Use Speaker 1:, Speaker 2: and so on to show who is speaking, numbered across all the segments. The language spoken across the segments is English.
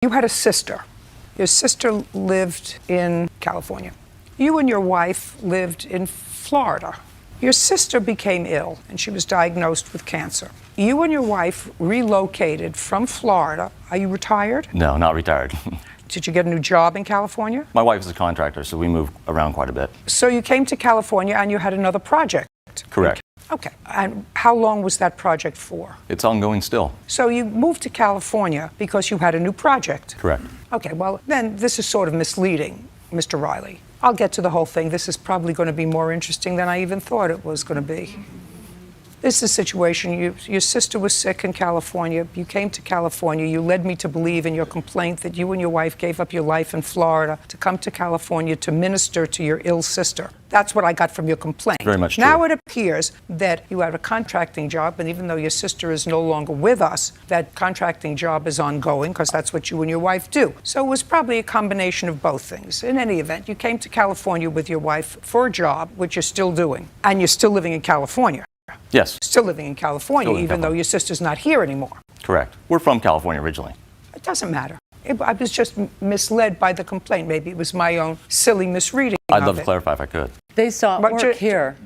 Speaker 1: You had a sister. Your sister lived in California. You and your wife lived in Florida. Your sister became ill and she was diagnosed with cancer. You and your wife relocated from Florida. Are you retired?
Speaker 2: No, not retired.
Speaker 1: Did you get a new job in California?
Speaker 2: My wife is a contractor, so we move around quite a bit.
Speaker 1: So you came to California and you had another project?
Speaker 2: Correct.
Speaker 1: Okay. And how long was that project for?
Speaker 2: It's ongoing still.
Speaker 1: So you moved to California because you had a new project?
Speaker 2: Correct.
Speaker 1: Okay, well, then this is sort of misleading, Mr. Riley. I'll get to the whole thing. This is probably going to be more interesting than I even thought it was going to be. This is a situation. Your sister was sick in California. You came to California. You led me to believe in your complaint that you and your wife gave up your life in Florida to come to California to minister to your ill sister. That's what I got from your complaint.
Speaker 2: Very much true.
Speaker 1: Now it appears that you have a contracting job, and even though your sister is no longer with us, that contracting job is ongoing because that's what you and your wife do. So it was probably a combination of both things. In any event, you came to California with your wife for a job, which you're still doing, and you're still living in California.
Speaker 2: Yes.
Speaker 1: Still living in California, even though your sister's not here anymore.
Speaker 2: Correct. We're from California originally.
Speaker 1: It doesn't matter. I was just misled by the complaint. Maybe it was my own silly misreading of it.
Speaker 2: I'd love to clarify if I could.
Speaker 3: They saw work here.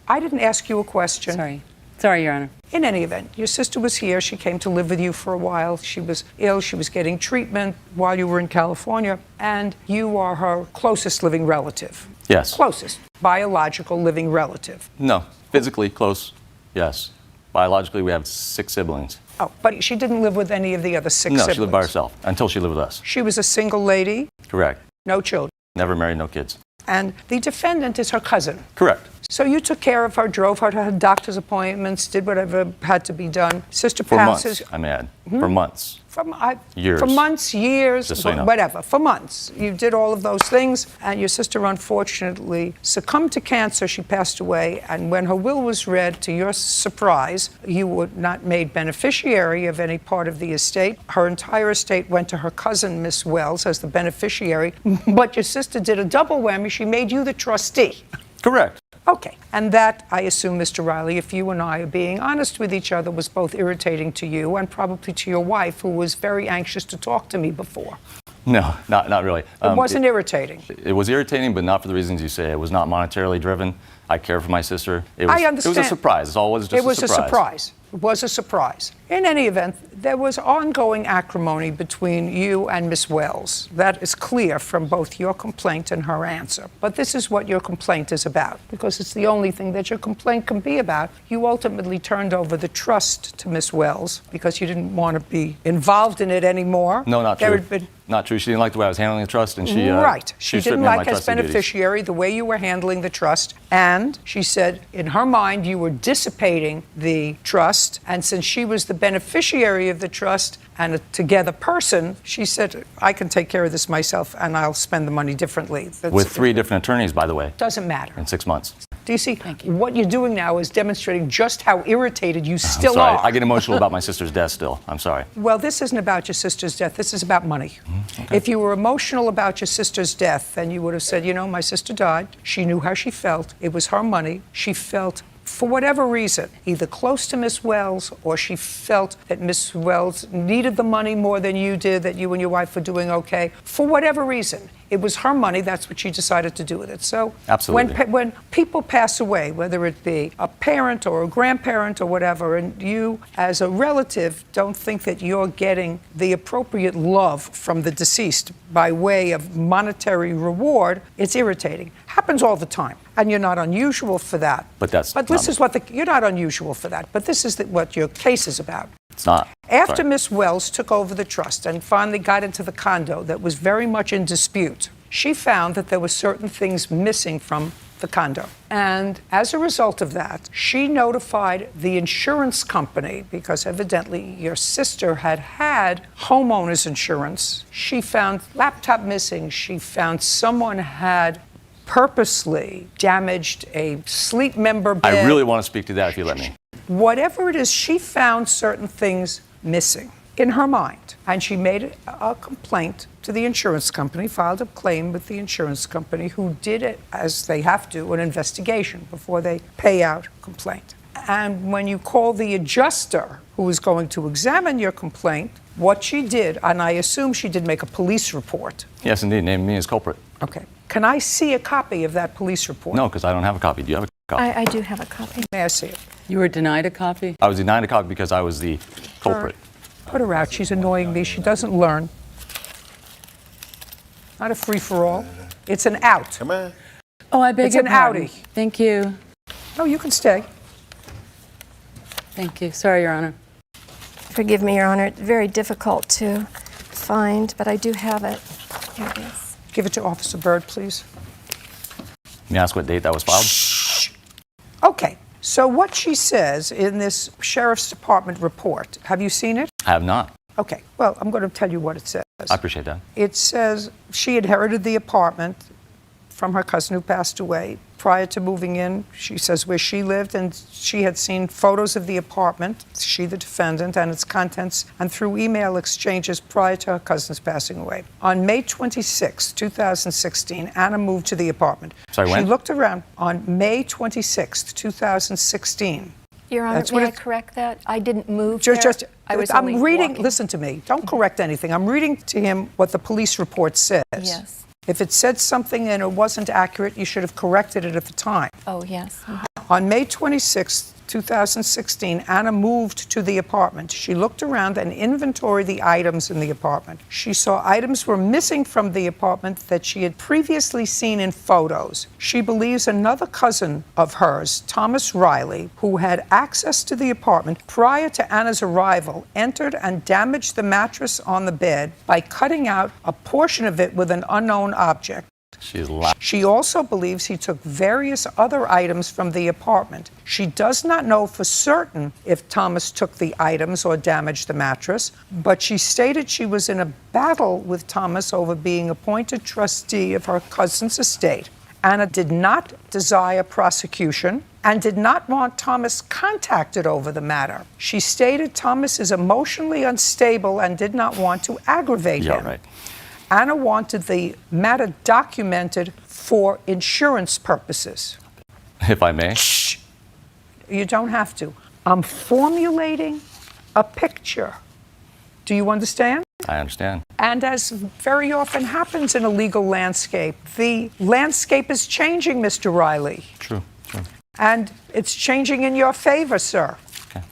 Speaker 1: I didn't ask you a question.
Speaker 3: Sorry, Your Honor.
Speaker 1: In any event, your sister was here. She came to live with you for a while. She was ill. She was getting treatment while you were in California. And you are her closest living relative.
Speaker 2: Yes.
Speaker 1: Closest biological living relative.
Speaker 2: No. Physically close, yes. Biologically, we have 6 siblings.
Speaker 1: Oh, but she didn't live with any of the other 6 siblings?
Speaker 2: No, she lived by herself until she lived with us.
Speaker 1: She was a single lady?
Speaker 2: Correct.
Speaker 1: No children?
Speaker 2: Never married, no kids.
Speaker 1: And the defendant is her cousin?
Speaker 2: Correct.
Speaker 1: So you took care of her, drove her to her doctor's appointments, did whatever had to be done. Sister passes.
Speaker 2: For months, I may add. For months.
Speaker 1: Years. For months, years,
Speaker 2: Just so you know.
Speaker 1: whatever. For months. You did all of those things, and your sister unfortunately succumbed to cancer. She passed away, and when her will was read, to your surprise, you were not made beneficiary of any part of the estate. Her entire estate went to her cousin, Miss Wells, as the beneficiary, but your sister did a double whammy. She made you the trustee.
Speaker 2: Correct.
Speaker 1: Okay, and that, I assume, Mr. Riley, if you and I are being honest with each other, was both irritating to you and probably to your wife, who was very anxious to talk to me before.
Speaker 2: No, not really.
Speaker 1: It wasn't irritating.
Speaker 2: It was irritating, but not for the reasons you say. It was not monetarily driven. I care for my sister.
Speaker 1: I understand.
Speaker 2: It was a surprise. It was just a surprise.
Speaker 1: It was a surprise. It was a surprise. In any event, there was ongoing acrimony between you and Miss Wells. That is clear from both your complaint and her answer. But this is what your complaint is about, because it's the only thing that your complaint can be about. You ultimately turned over the trust to Miss Wells because you didn't want to be involved in it anymore.
Speaker 2: No, not true. Not true. She didn't like the way I was handling the trust, and she
Speaker 1: right. She didn't like as
Speaker 2: beneficiary
Speaker 1: beneficiary the way you were handling the trust, and she said in her mind you were dissipating the trust, and since she was the beneficiary of the trust and a together person, she said, I can take care of this myself and I'll spend the money differently.
Speaker 2: With 3 different attorneys, by the way.
Speaker 1: Doesn't matter.
Speaker 2: In 6 months.
Speaker 1: Do you see? What you're doing now is demonstrating just how irritated you still
Speaker 2: I'm sorry.
Speaker 1: are.
Speaker 2: I get emotional about my sister's death still. I'm sorry.
Speaker 1: Well, this isn't about your sister's death. This is about money. Okay. If you were emotional about your sister's death, then you would have said, you know, my sister died. She knew how she felt. It was her money. She felt, for whatever reason, either close to Miss Wells or she felt that Miss Wells needed the money more than you did, that you and your wife were doing okay. For whatever reason, it was her money. That's what she decided to do with it. So
Speaker 2: absolutely.
Speaker 1: When people pass away, whether it be a parent or a grandparent or whatever, and you as a relative don't think that you're getting the appropriate love from the deceased by way of monetary reward, it's irritating. Happens all the time. And you're not unusual for that.
Speaker 2: But
Speaker 1: this is what you're not unusual for that. But this is what your case is about.
Speaker 2: It's not.
Speaker 1: After Miss Wells took over the trust and finally got into the condo that was very much in dispute, she found that there were certain things missing from the condo. And as a result of that, she notified the insurance company, because evidently your sister had homeowners insurance. She found laptop missing. She found someone had purposely damaged a sleep member bed.
Speaker 2: I really want to speak to that if you let me.
Speaker 1: Whatever it is, she found certain things missing in her mind. And she made a complaint to the insurance company, filed a claim with the insurance company, who did it, as they have to, an investigation before they pay out a complaint. And when you call the adjuster who is going to examine your complaint, what she did, and I assume she did make a police report.
Speaker 2: Yes, indeed. Name me as culprit.
Speaker 1: Okay. Can I see a copy of that police report?
Speaker 2: No, because I don't have a copy. Do you have a copy?
Speaker 4: I do have a copy.
Speaker 1: May I see it?
Speaker 3: You were denied a copy?
Speaker 2: I was denied a copy because I was the culprit.
Speaker 1: Put her out. She's annoying me. She doesn't learn. Not a free-for-all. It's an out.
Speaker 5: Come on.
Speaker 3: Oh, I beg
Speaker 1: It's
Speaker 3: your
Speaker 1: an
Speaker 3: pardon.
Speaker 1: outie.
Speaker 3: Thank you.
Speaker 1: No, you can stay.
Speaker 3: Thank you. Sorry, Your Honor.
Speaker 4: Forgive me, Your Honor. It's very difficult to find, but I do have it. Here it is.
Speaker 1: Give it to Officer Byrd, please.
Speaker 2: May I ask what date that was filed?
Speaker 1: Okay. So what she says in this Sheriff's Department report, have you seen it?
Speaker 2: I have not.
Speaker 1: Okay. Well, I'm going to tell you what it says.
Speaker 2: I appreciate that.
Speaker 1: It says she inherited the apartment from her cousin who passed away. Prior to moving in, she says where she lived, and she had seen photos of the apartment, she the defendant, and its contents, and through email exchanges prior to her cousin's passing away. On May 26, 2016, Anna moved to the apartment.
Speaker 2: Sorry, when?
Speaker 1: She looked around on May 26, 2016.
Speaker 4: Your Honor,
Speaker 1: That's what
Speaker 4: may I
Speaker 1: it-
Speaker 4: correct that? I didn't move
Speaker 1: Just,
Speaker 4: there. I was only
Speaker 1: I'm reading,
Speaker 4: walking.
Speaker 1: listen to me, don't correct anything. I'm reading to him what the police report says.
Speaker 4: Yes.
Speaker 1: If it said something and it wasn't accurate, you should have corrected it at the time.
Speaker 4: Oh, yes.
Speaker 1: On May 26, 2016, Anna moved to the apartment. She looked around and inventoried the items in the apartment. She saw items were missing from the apartment that she had previously seen in photos. She believes another cousin of hers, Thomas Riley, who had access to the apartment prior to Anna's arrival, entered and damaged the mattress on the bed by cutting out a portion of it with an unknown object.
Speaker 2: She's loud.
Speaker 1: She also believes he took various other items from the apartment. She does not know for certain if Thomas took the items or damaged the mattress, but she stated she was in a battle with Thomas over being appointed trustee of her cousin's estate. Anna did not desire prosecution and did not want Thomas contacted over the matter. She stated Thomas is emotionally unstable and did not want to aggravate
Speaker 2: Yeah,
Speaker 1: him.
Speaker 2: right.
Speaker 1: Anna wanted the matter documented for insurance purposes.
Speaker 2: If I may.
Speaker 1: You don't have to. I'm formulating a picture. Do you understand?
Speaker 2: I understand.
Speaker 1: And as very often happens in a legal landscape, the landscape is changing, Mr. Riley.
Speaker 2: True.
Speaker 1: And it's changing in your favor, sir.
Speaker 2: Okay.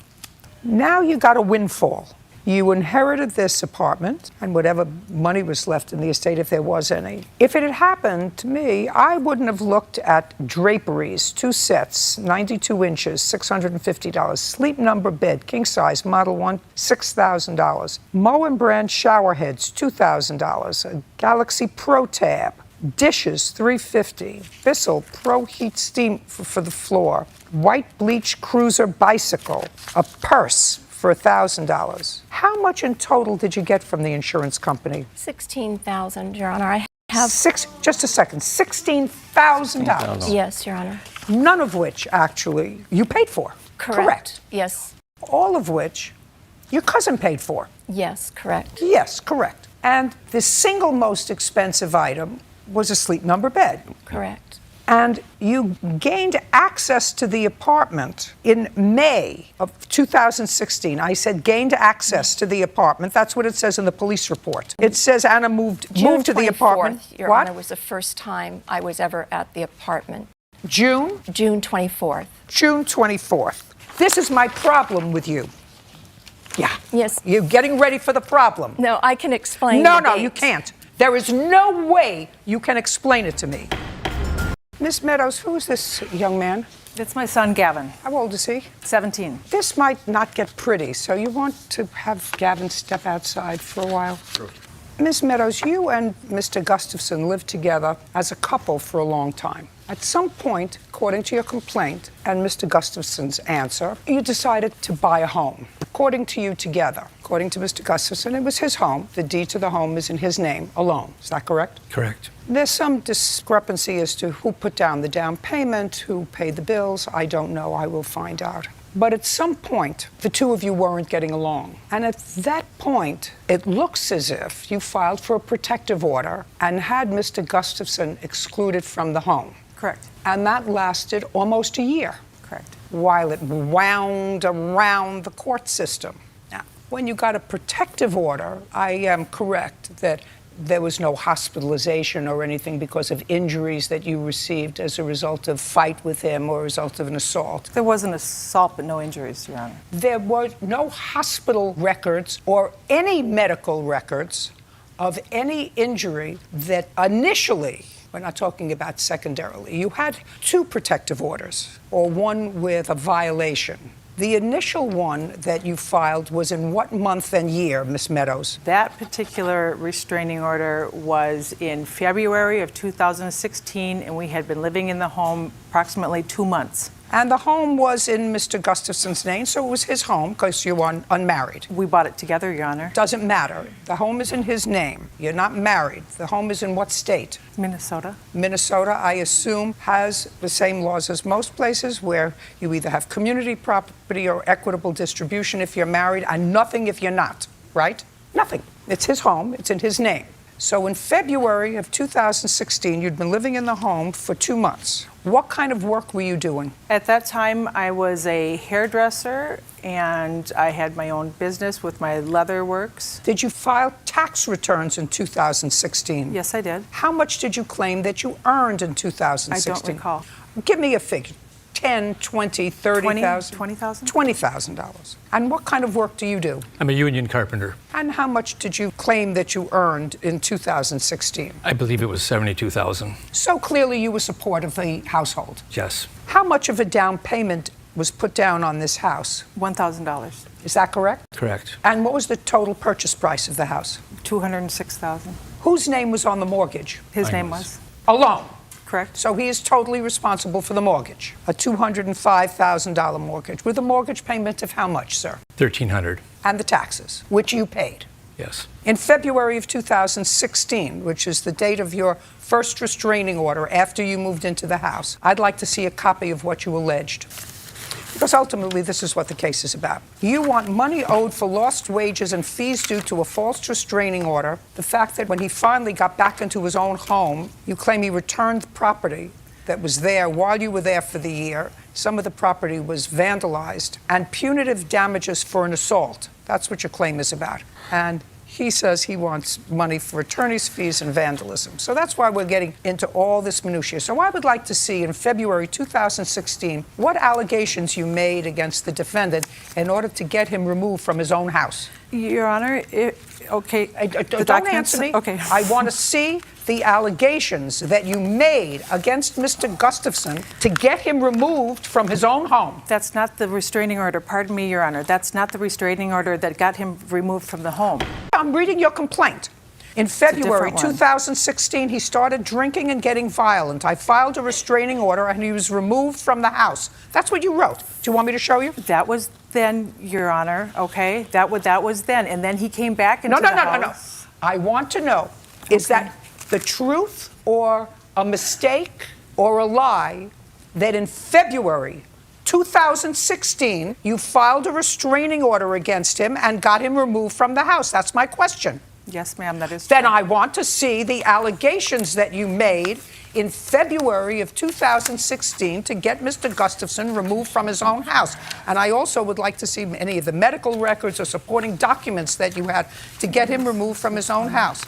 Speaker 1: Now you got a windfall. You inherited this apartment and whatever money was left in the estate, if there was any. If it had happened to me, I wouldn't have looked at draperies, 2 sets, 92 inches, $650. Sleep number bed, king size, model 1, $6,000. Moen brand shower heads, $2,000. A Galaxy Pro Tab. Dishes, $350. Bissell Pro Heat Steam for the floor. White bleach cruiser bicycle. A purse for $1,000. How much in total did you get from the insurance company?
Speaker 4: $16,000, Your Honor. I have.
Speaker 1: Just a second. $16,000.
Speaker 4: Yes, Your Honor.
Speaker 1: None of which, actually, you paid for.
Speaker 4: Correct. Yes.
Speaker 1: All of which your cousin paid for.
Speaker 4: Yes, correct.
Speaker 1: Yes, correct. And the single most expensive item was a sleep number bed.
Speaker 4: Correct.
Speaker 1: And you gained access to the apartment in May of 2016. I said gained access to the apartment. That's what it says in the police report. It says Anna moved to the apartment.
Speaker 4: 24th, Your
Speaker 1: What?
Speaker 4: Honor, was the first time I was ever at the apartment.
Speaker 1: June?
Speaker 4: June 24th.
Speaker 1: June 24th. This is my problem with you. Yeah.
Speaker 4: Yes.
Speaker 1: You're getting ready for the problem.
Speaker 4: No, I can explain.
Speaker 1: No,
Speaker 4: the
Speaker 1: you
Speaker 4: dates.
Speaker 1: can't. There is no way you can explain it to me. Miss Meadows, who is this young man?
Speaker 6: It's my son, Gavin,
Speaker 1: How old is he?
Speaker 6: 17.
Speaker 1: This might not get pretty, so you want to have Gavin step outside for a while? Sure. Miss Meadows, you and Mr. Gustafson lived together as a couple for a long time. At some point, according to your complaint and Mr. Gustafson's answer, you decided to buy a home. According to you together, according to Mr. Gustafson, it was his home. The deed to the home is in his name alone. Is that correct?
Speaker 7: Correct.
Speaker 1: There's some discrepancy as to who put down the down payment, who paid the bills. I don't know. I will find out. But at some point, the two of you weren't getting along. And at that point, it looks as if you filed for a protective order and had Mr. Gustafson excluded from the home.
Speaker 6: Correct.
Speaker 1: And that lasted almost a year.
Speaker 5: Correct.
Speaker 1: while it wound around the court system. Now, when you got a protective order, I am correct that there was no hospitalization or anything because of injuries that you received as a result of fight with him or a result of an assault.
Speaker 5: There was an assault, but no injuries, Your Honor.
Speaker 1: There were no hospital records or any medical records of any injury that initially, we're not talking about secondarily, you had 2 protective orders or one with a violation. The initial one that you filed was in what month and year, Ms. Meadows?
Speaker 5: That particular restraining order was in February of 2016, and we had been living in the home approximately 2 months.
Speaker 1: And the home was in Mr. Gustafson's name, so it was his home because you were unmarried.
Speaker 5: We bought it together, Your Honor.
Speaker 1: Doesn't matter. The home is in his name. You're not married. The home is in what state?
Speaker 5: Minnesota.
Speaker 1: Minnesota, I assume, has the same laws as most places where you either have community property or equitable distribution if you're married and nothing if you're not, right? Nothing. It's his home. It's in his name. So in February of 2016, you'd been living in the home for 2 months. What kind of work were you doing?
Speaker 5: At that time, I was a hairdresser, and I had my own business with my leather works.
Speaker 1: Did you file tax returns in 2016?
Speaker 5: Yes, I did.
Speaker 1: How much did you claim that you earned in 2016?
Speaker 5: I don't recall.
Speaker 1: Give me a figure. 10, 20, 30,000?
Speaker 5: $20,000.
Speaker 1: $20,000. And what kind of work do you do?
Speaker 6: I'm a union carpenter.
Speaker 1: And how much did you claim that you earned in 2016?
Speaker 6: I believe it was $72,000.
Speaker 1: So clearly you were supportive of the household.
Speaker 6: Yes.
Speaker 1: How much of a down payment was put down on this house?
Speaker 5: $1,000.
Speaker 1: Is that correct?
Speaker 6: Correct.
Speaker 1: And what was the total purchase price of the house?
Speaker 5: $206,000.
Speaker 1: Whose name was on the mortgage?
Speaker 5: His
Speaker 6: Mine
Speaker 5: name
Speaker 6: was.
Speaker 5: was.
Speaker 1: Alone.
Speaker 5: Correct.
Speaker 1: So he is totally responsible for the mortgage, a $205,000 mortgage, with a mortgage payment of how much, sir?
Speaker 6: $1,300.
Speaker 1: And the taxes, which you paid.
Speaker 6: Yes.
Speaker 1: In February of 2016, which is the date of your first restraining order after you moved into the house, I'd like to see a copy of what you alleged. Because ultimately, this is what the case is about. You want money owed for lost wages and fees due to a false restraining order. The fact that when he finally got back into his own home, you claim he returned the property that was there while you were there for the year. Some of the property was vandalized. And punitive damages for an assault. That's what your claim is about. And he says he wants money for attorney's fees and vandalism. So that's why we're getting into all this minutiae. So I would like to see in February 2016 what allegations you made against the defendant in order to get him removed from his own house.
Speaker 5: Your Honor, okay.
Speaker 1: Don't answer me.
Speaker 5: Okay.
Speaker 1: I want to see the allegations that you made against Mr. Gustafson to get him removed from his own home.
Speaker 5: That's not the restraining order. Pardon me, Your Honor. That's not the restraining order that got him removed from the home.
Speaker 1: I'm reading your complaint. In February
Speaker 5: different one.
Speaker 1: 2016, he started drinking and getting violent. I filed a restraining order and he was removed from the house. That's what you wrote. Do you want me to show you?
Speaker 5: That was then, Your Honor, okay? That was then. And then he came back into the house.
Speaker 1: No. I want to know, is that the truth or a mistake or a lie that in February 2016, you filed a restraining order against him and got him removed from the house? That's my question.
Speaker 5: Yes, ma'am, that is
Speaker 1: Then
Speaker 5: true.
Speaker 1: I want to see the allegations that you made in February of 2016 to get Mr. Gustafson removed from his own house. And I also would like to see any of the medical records or supporting documents that you had to get him removed from his own house.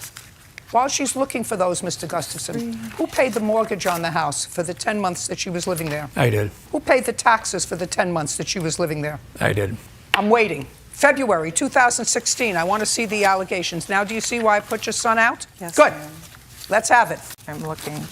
Speaker 1: While she's looking for those, Mr. Gustafson, who paid the mortgage on the house for the 10 months that she was living there?
Speaker 6: I did.
Speaker 1: Who paid the taxes for the 10 months that she was living there?
Speaker 6: I did.
Speaker 1: I'm waiting. February 2016, I want to see the allegations. Now, do you see why I put your son out?
Speaker 5: Yes,
Speaker 1: Good.
Speaker 5: ma'am.
Speaker 1: Let's have it.
Speaker 5: I'm looking.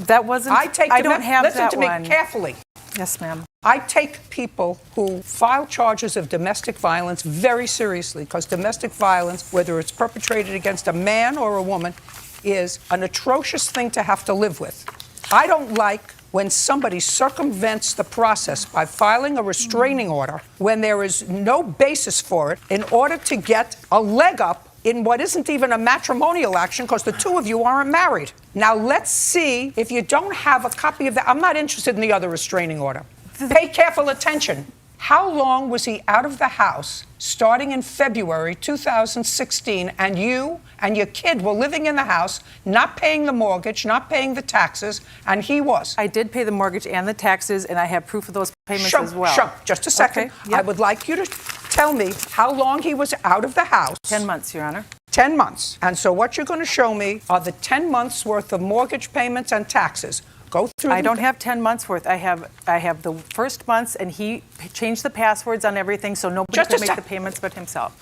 Speaker 5: That wasn't.
Speaker 1: I
Speaker 5: don't have
Speaker 1: listen
Speaker 5: that
Speaker 1: to me
Speaker 5: one.
Speaker 1: carefully.
Speaker 5: Yes, ma'am.
Speaker 1: I take people who file charges of domestic violence very seriously because domestic violence, whether it's perpetrated against a man or a woman, is an atrocious thing to have to live with. I don't like when somebody circumvents the process by filing a restraining order when there is no basis for it in order to get a leg up in what isn't even a matrimonial action because the two of you aren't married. Now let's see if you don't have a copy of that. I'm not interested in the other restraining order. Pay careful attention. How long was he out of the house starting in February 2016, and you and your kid were living in the house, not paying the mortgage, not paying the taxes, and he was?
Speaker 5: I did pay the mortgage and the taxes, and I have proof of those payments as well.
Speaker 1: Sure, just a second.
Speaker 5: Okay, yep.
Speaker 1: I would like you to tell me how long he was out of the house.
Speaker 5: 10 months, Your Honor.
Speaker 1: 10 months. And so what you're going to show me are the 10 months worth of mortgage payments and taxes. Go through.
Speaker 5: I don't have 10 months worth. I have the first months, and he changed the passwords on everything so nobody
Speaker 1: Just a
Speaker 5: could make
Speaker 1: sec.
Speaker 5: the payments but himself.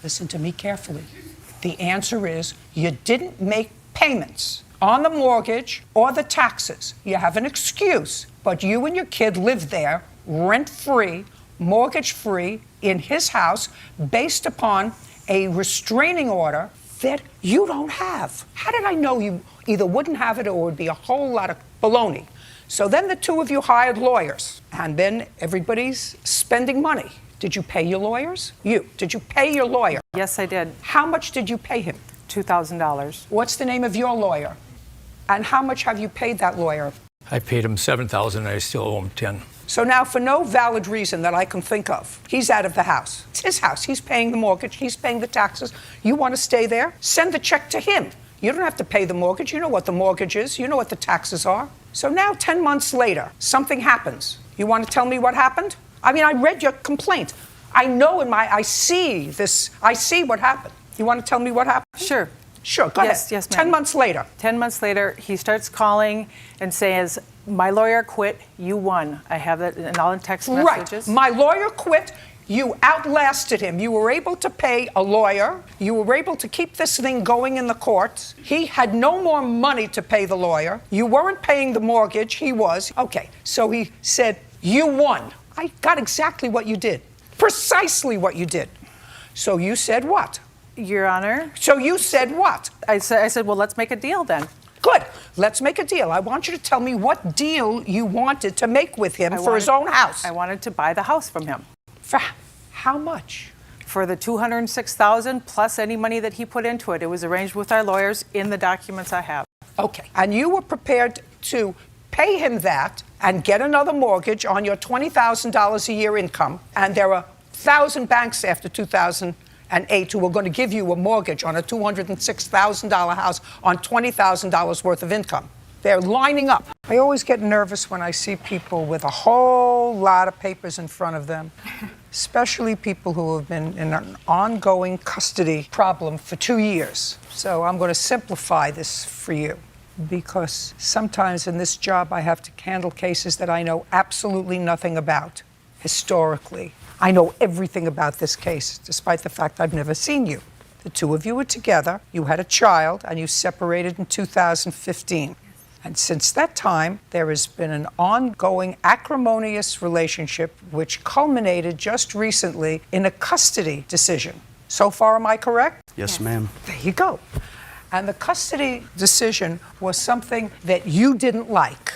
Speaker 1: Listen to me carefully. The answer is you didn't make payments on the mortgage or the taxes. You have an excuse, but you and your kid lived there rent-free, mortgage-free in his house based upon a restraining order that you don't have. How did I know you either wouldn't have it or it would be a whole lot of baloney? So then the two of you hired lawyers, and then everybody's spending money. Did you pay your lawyers? Did you pay your lawyer?
Speaker 5: Yes, I did.
Speaker 1: How much did you pay him?
Speaker 5: $2,000.
Speaker 1: What's the name of your lawyer? And how much have you paid that lawyer?
Speaker 6: I paid him $7,000 and I still owe him 10.
Speaker 1: So now, for no valid reason that I can think of, he's out of the house. It's his house. He's paying the mortgage. He's paying the taxes. You want to stay there? Send the check to him. You don't have to pay the mortgage. You know what the mortgage is. You know what the taxes are. So now, 10 months later, something happens. You want to tell me what happened? I mean, I read your complaint. I know I see what happened. You want to tell me what happened?
Speaker 5: Sure.
Speaker 1: Sure, go ahead.
Speaker 5: Yes, ma'am.
Speaker 1: 10 months later.
Speaker 5: 10 months later, he starts calling and says, my lawyer quit, you won. I have that in all the text messages.
Speaker 1: Right. My lawyer quit. You outlasted him. You were able to pay a lawyer. You were able to keep this thing going in the courts. He had no more money to pay the lawyer. You weren't paying the mortgage. He was. Okay, so he said, you won. I got exactly what you did. Precisely what you did. So you said what?
Speaker 5: Your Honor.
Speaker 1: So you said what?
Speaker 5: I said, well, let's make a deal then.
Speaker 1: Good. Let's make a deal. I want you to tell me what deal you wanted to make with him for his own house.
Speaker 5: I wanted to buy the house from him.
Speaker 1: For how much?
Speaker 5: For the $206,000 plus any money that he put into it. It was arranged with our lawyers in the documents I have.
Speaker 1: Okay. And you were prepared to pay him that and get another mortgage on your $20,000 a year income. And there are 1,000 banks after 2008 who were going to give you a mortgage on a $206,000 house on $20,000 worth of income. They're lining up. I always get nervous when I see people with a whole lot of papers in front of them, especially people who have been in an ongoing custody problem for 2 years. So I'm going to simplify this for you, because sometimes in this job I have to handle cases that I know absolutely nothing about historically. I know everything about this case, despite the fact I've never seen you. The two of you were together, you had a child, and you separated in 2015. And since that time, there has been an ongoing acrimonious relationship which culminated just recently in a custody decision. So far, am I correct?
Speaker 7: Yes, ma'am.
Speaker 1: There you go. And the custody decision was something that you didn't like,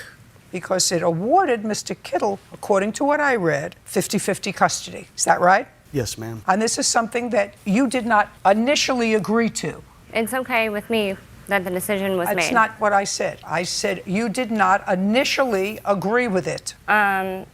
Speaker 1: because it awarded Mr. Kittle, according to what I read, 50-50 custody. Is that right?
Speaker 7: Yes, ma'am.
Speaker 1: And this is something that you did not initially agree to.
Speaker 8: It's okay with me that the decision was made.
Speaker 1: That's not what I said. I said you did not initially agree with it. The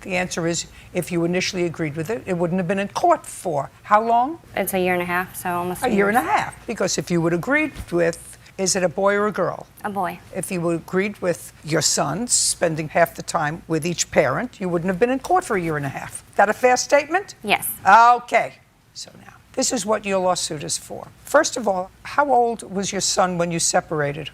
Speaker 1: answer is, if you initially agreed with it, it wouldn't have been in court for how long?
Speaker 8: It's a year and a half, so almost
Speaker 1: A year and a half. Because if you would agreed with, is it a boy or a girl?
Speaker 8: A boy.
Speaker 1: If you agreed with your sons spending half the time with each parent, you wouldn't have been in court for a year and a half. Is that a fair statement?
Speaker 8: Yes.
Speaker 1: Okay. So now, this is what your lawsuit is for. First of all, how old was your son when you separated?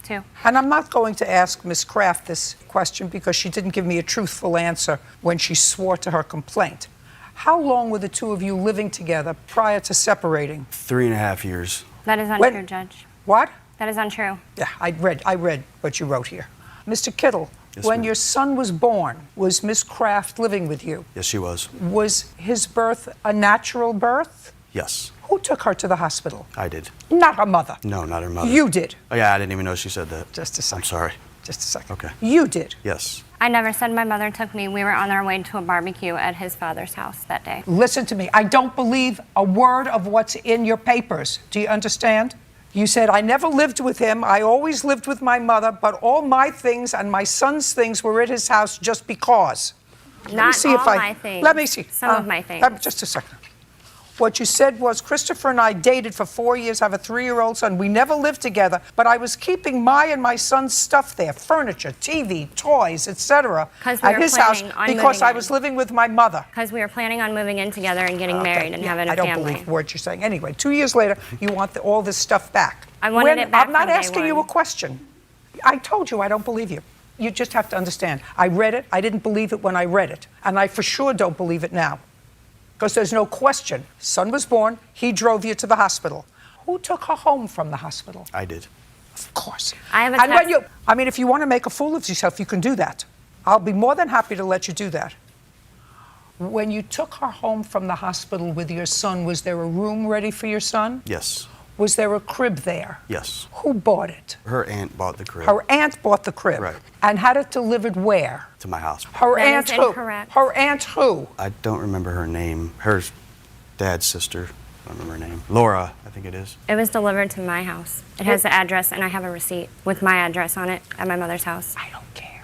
Speaker 8: 2.
Speaker 1: And I'm not going to ask Ms. Kraft this question because she didn't give me a truthful answer when she swore to her complaint. How long were the two of you living together prior to separating?
Speaker 7: 3.5 years.
Speaker 8: That is untrue, Judge.
Speaker 1: What?
Speaker 8: That is untrue.
Speaker 1: Yeah, I read what you wrote here. Mr. Kittle,
Speaker 7: Yes,
Speaker 1: when
Speaker 7: ma'am.
Speaker 1: your son was born, was Ms. Kraft living with you?
Speaker 7: Yes, she was.
Speaker 1: Was his birth a natural birth?
Speaker 7: Yes,
Speaker 1: Who took her to the hospital?
Speaker 7: I did.
Speaker 1: Not her mother.
Speaker 7: No, not her mother.
Speaker 1: You did.
Speaker 7: Oh, yeah, I didn't even know she said that.
Speaker 1: Just a second.
Speaker 7: I'm sorry.
Speaker 1: Just a second.
Speaker 7: Okay.
Speaker 1: You did.
Speaker 7: Yes.
Speaker 8: I never said my mother took me. We were on our way to a barbecue at his father's house that day.
Speaker 1: Listen to me. I don't believe a word of what's in your papers. Do you understand? You said, I never lived with him. I always lived with my mother, but all my things and my son's things were at his house just because. Let me
Speaker 8: Not
Speaker 1: see
Speaker 8: all
Speaker 1: if I,
Speaker 8: my things.
Speaker 1: Let me see.
Speaker 8: Some of my things.
Speaker 1: Just a second. What you said was, Christopher and I dated for 4 years, have a 3-year-old son. We never lived together, but I was keeping my and my son's stuff there, furniture, TV, toys, etc.,
Speaker 8: 'Cause we
Speaker 1: at
Speaker 8: were
Speaker 1: his house
Speaker 8: planning on
Speaker 1: because
Speaker 8: moving
Speaker 1: I
Speaker 8: in.
Speaker 1: was living with my mother.
Speaker 8: Because we were planning on moving in together and getting
Speaker 1: Okay,
Speaker 8: married and
Speaker 1: yeah,
Speaker 8: having a
Speaker 1: I don't
Speaker 8: family.
Speaker 1: believe what you're saying. Anyway, 2 years later, you want all this stuff back.
Speaker 8: I wanted it back
Speaker 1: I'm not
Speaker 8: from day
Speaker 1: asking you a
Speaker 8: one.
Speaker 1: question. I told you I don't believe you. You just have to understand. I read it. I didn't believe it when I read it. And I for sure don't believe it now. Because there's no question. Son was born. He drove you to the hospital. Who took her home from the hospital?
Speaker 7: I did.
Speaker 1: Of course.
Speaker 8: I have a
Speaker 1: And when
Speaker 8: text-
Speaker 1: if you want to make a fool of yourself, you can do that. I'll be more than happy to let you do that. When you took her home from the hospital with your son, was there a room ready for your son?
Speaker 7: Yes.
Speaker 1: Was there a crib there?
Speaker 7: Yes.
Speaker 1: Who bought it?
Speaker 7: Her aunt bought the crib
Speaker 1: Her aunt bought the crib.
Speaker 7: Right.
Speaker 1: And had it delivered where?
Speaker 7: to my house.
Speaker 1: Her
Speaker 8: That
Speaker 1: aunt
Speaker 8: is
Speaker 1: who?
Speaker 8: incorrect.
Speaker 1: Her aunt who?
Speaker 7: I don't remember her name. Her dad's sister. I don't remember her name. Laura, I think it is.
Speaker 8: It was delivered to my house. It has the address, and I have a receipt with my address on it at my mother's house.
Speaker 1: I don't care.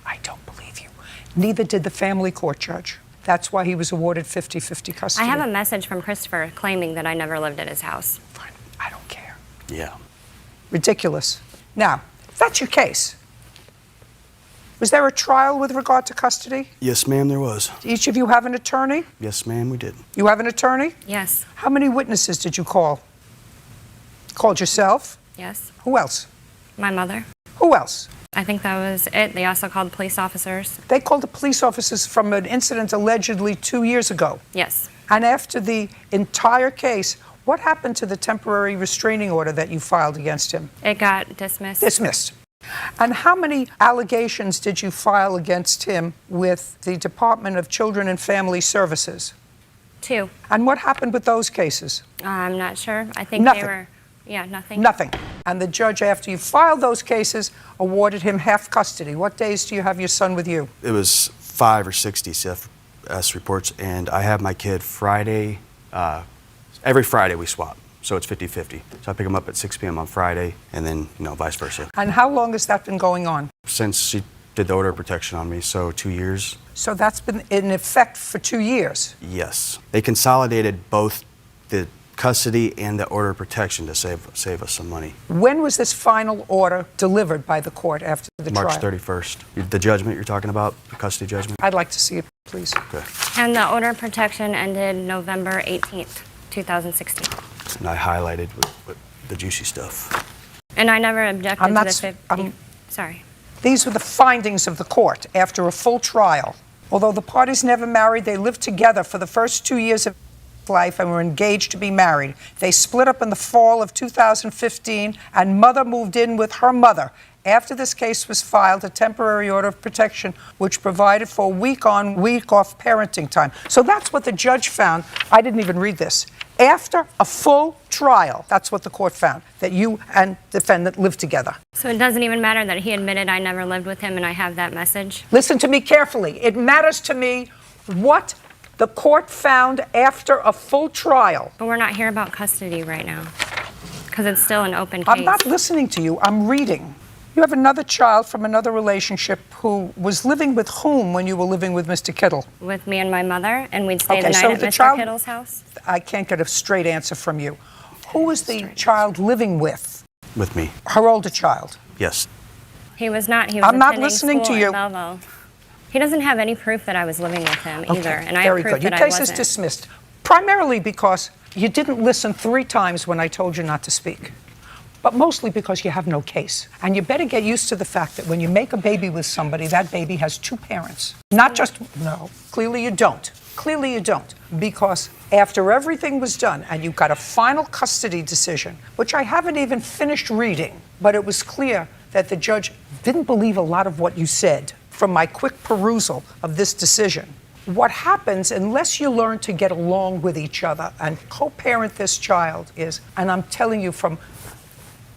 Speaker 1: I don't believe you. Neither did the family court judge. That's why he was awarded 50-50 custody.
Speaker 8: I have a message from Christopher claiming that I never lived at his house.
Speaker 1: Fine. I don't care.
Speaker 7: Yeah.
Speaker 1: Ridiculous. Now, if that's your case, was there a trial with regard to custody?
Speaker 7: Yes, ma'am, there was.
Speaker 1: Do each of you have an attorney?
Speaker 7: Yes, ma'am, we did.
Speaker 1: You have an attorney?
Speaker 8: Yes,
Speaker 1: How many witnesses did you call? Called yourself?
Speaker 8: yes.
Speaker 1: Who else?
Speaker 8: My mother.
Speaker 1: Who else?
Speaker 8: I think that was it. They also called police officers.
Speaker 1: They called the police officers from an incident allegedly 2 years ago.
Speaker 8: Yes.
Speaker 1: And after the entire case, what happened to the temporary restraining order that you filed against him?
Speaker 8: It got dismissed.
Speaker 1: Dismissed. And how many allegations did you file against him with the Department of Children and Family Services?
Speaker 8: 2.
Speaker 1: And what happened with those cases?
Speaker 8: I'm not sure. I think
Speaker 1: Nothing.
Speaker 8: they were, nothing.
Speaker 1: Nothing. And the judge, after you filed those cases, awarded him half custody. What days do you have your son with you?
Speaker 7: It was 5 or 6 DCFS reports, and I have my kid Friday. Every Friday we swap, so it's 50-50. So I pick him up at 6 p.m. on Friday, and then, vice versa.
Speaker 1: And how long has that been going on?
Speaker 7: Since she did the order of protection on me, so 2 years.
Speaker 1: So that's been in effect for 2 years.
Speaker 7: Yes. They consolidated both the custody and the order of protection to save us some money.
Speaker 1: When was this final order delivered by the court after the
Speaker 7: March
Speaker 1: trial?
Speaker 7: 31st. The judgment you're talking about, the custody judgment?
Speaker 1: I'd like to see it, please.
Speaker 7: Okay.
Speaker 8: And the order of protection ended November 18th, 2016.
Speaker 7: And I highlighted with the juicy stuff.
Speaker 8: And I never objected
Speaker 1: I'm not
Speaker 8: to
Speaker 1: s-
Speaker 8: the 50.
Speaker 1: I'm-
Speaker 8: Sorry.
Speaker 1: These were the findings of the court after a full trial. Although the parties never married, they lived together for the first 2 years of life and were engaged to be married. They split up in the fall of 2015, and mother moved in with her mother. After this case was filed, a temporary order of protection which provided for week-on, week-off parenting time. So that's what the judge found. I didn't even read this. After a full trial, that's what the court found, that you and defendant lived together.
Speaker 8: So it doesn't even matter that he admitted I never lived with him and I have that message?
Speaker 1: Listen to me carefully. It matters to me what the court found after a full trial.
Speaker 8: But we're not here about custody right now because it's still an open case.
Speaker 1: I'm not listening to you. I'm reading. You have another child from another relationship who was living with whom when you were living with Mr. Kittle?
Speaker 8: With me and my mother, and we'd stay
Speaker 1: Okay,
Speaker 8: the
Speaker 1: so
Speaker 8: night at
Speaker 1: the
Speaker 8: Mr.
Speaker 1: child-
Speaker 8: Kittle's house.
Speaker 1: I can't get a straight answer from you. Who was the child living with?
Speaker 7: With me.
Speaker 1: Her older child.
Speaker 7: Yes.
Speaker 8: He was not. He was
Speaker 1: I'm not
Speaker 8: attending
Speaker 1: listening to
Speaker 8: school in
Speaker 1: you.
Speaker 8: Belleville. He doesn't have any proof that I was living with him either, and I have
Speaker 1: very
Speaker 8: proof
Speaker 1: good. Your
Speaker 8: that I
Speaker 1: case is
Speaker 8: wasn't.
Speaker 1: dismissed, primarily because you didn't listen 3 times when I told you not to speak, but mostly because you have no case. And you better get used to the fact that when you make a baby with somebody, that baby has 2 parents. Not just, no, clearly you don't. Clearly you don't. Because after everything was done and you got a final custody decision, which I haven't even finished reading, but it was clear that the judge didn't believe a lot of what you said from my quick perusal of this decision. What happens, unless you learn to get along with each other and co-parent this child, is, and I'm telling you from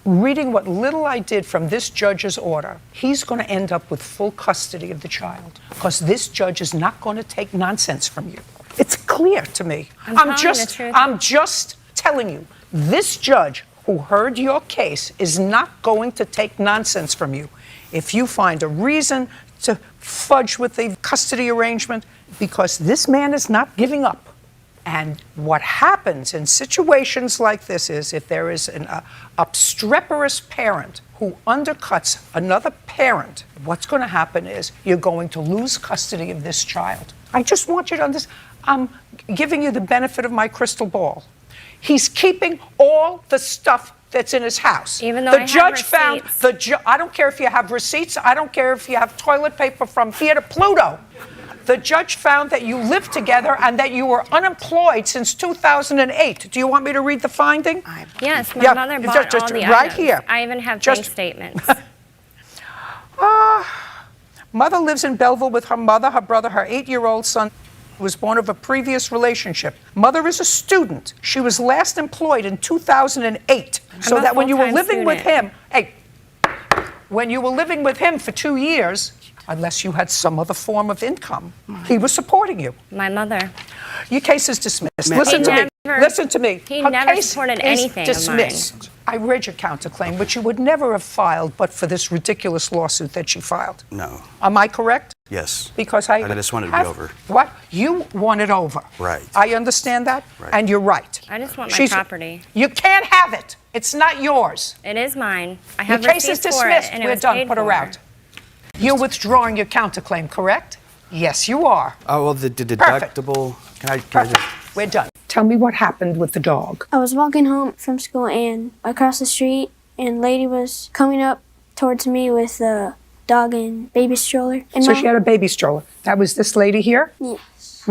Speaker 1: reading what little I did from this judge's order, he's going to end up with full custody of the child because this judge is not going to take nonsense from you. It's clear to me.
Speaker 8: I'm telling you the truth.
Speaker 1: I'm just telling you, this judge who heard your case is not going to take nonsense from you. If you find a reason to fudge with the custody arrangement because this man is not giving up. And what happens in situations like this is if there is an obstreperous parent who undercuts another parent, what's going to happen is you're going to lose custody of this child. I just want you to understand. I'm giving you the benefit of my crystal ball. He's keeping all the stuff that's in his house.
Speaker 8: Even though
Speaker 1: the
Speaker 8: I have
Speaker 1: judge found
Speaker 8: receipts.
Speaker 1: I don't care if you have receipts. I don't care if you have toilet paper from here to Pluto. The judge found that you lived together and that you were unemployed since 2008. Do you want me to read the finding?
Speaker 8: Yes, my mother bought
Speaker 1: just
Speaker 8: all the
Speaker 1: right
Speaker 8: items.
Speaker 1: here.
Speaker 8: I even have
Speaker 1: Just-
Speaker 8: bank statements.
Speaker 1: Mother lives in Belleville with her mother, her brother, her 8-year-old son was born of a previous relationship. Mother is a student. She was last employed in 2008. So
Speaker 8: a
Speaker 1: that when you were
Speaker 8: full-time
Speaker 1: living with
Speaker 8: student.
Speaker 1: him, when you were living with him for 2 years, unless you had some other form of income, he was supporting you.
Speaker 8: My mother.
Speaker 1: Your case is dismissed.
Speaker 7: Ma'am.
Speaker 1: Listen to me.
Speaker 8: Never-
Speaker 1: Listen to me.
Speaker 8: he
Speaker 1: Her
Speaker 8: never
Speaker 1: case
Speaker 8: supported
Speaker 1: is
Speaker 8: anything of mine.
Speaker 1: dismissed. I read your counterclaim, which you would never have filed but for this ridiculous lawsuit that she filed.
Speaker 7: No.
Speaker 1: Am I correct?
Speaker 7: Yes.
Speaker 1: Because I
Speaker 7: just wanted to be
Speaker 1: have-
Speaker 7: over.
Speaker 1: What? You want it over.
Speaker 7: Right.
Speaker 1: I understand that,
Speaker 7: Right.
Speaker 1: and you're right.
Speaker 8: I just want my property.
Speaker 1: You can't have it. It's not yours.
Speaker 8: It is mine. I
Speaker 1: Your
Speaker 8: have
Speaker 1: case is
Speaker 8: receipts for
Speaker 1: dismissed.
Speaker 8: it, and it
Speaker 1: We're
Speaker 8: was
Speaker 1: done.
Speaker 8: paid
Speaker 1: Put her
Speaker 8: for.
Speaker 1: out. You're withdrawing your counterclaim, correct? Yes, you are.
Speaker 7: Oh, well, the
Speaker 1: Perfect.
Speaker 7: deductible. Can I
Speaker 1: Perfect.
Speaker 7: just,
Speaker 1: We're done. Tell me what happened with the dog.
Speaker 9: I was walking home from school and across the street, and a lady was coming up towards me with a dog and baby stroller. And
Speaker 1: So she had a baby stroller. That was this lady here?
Speaker 9: Yes.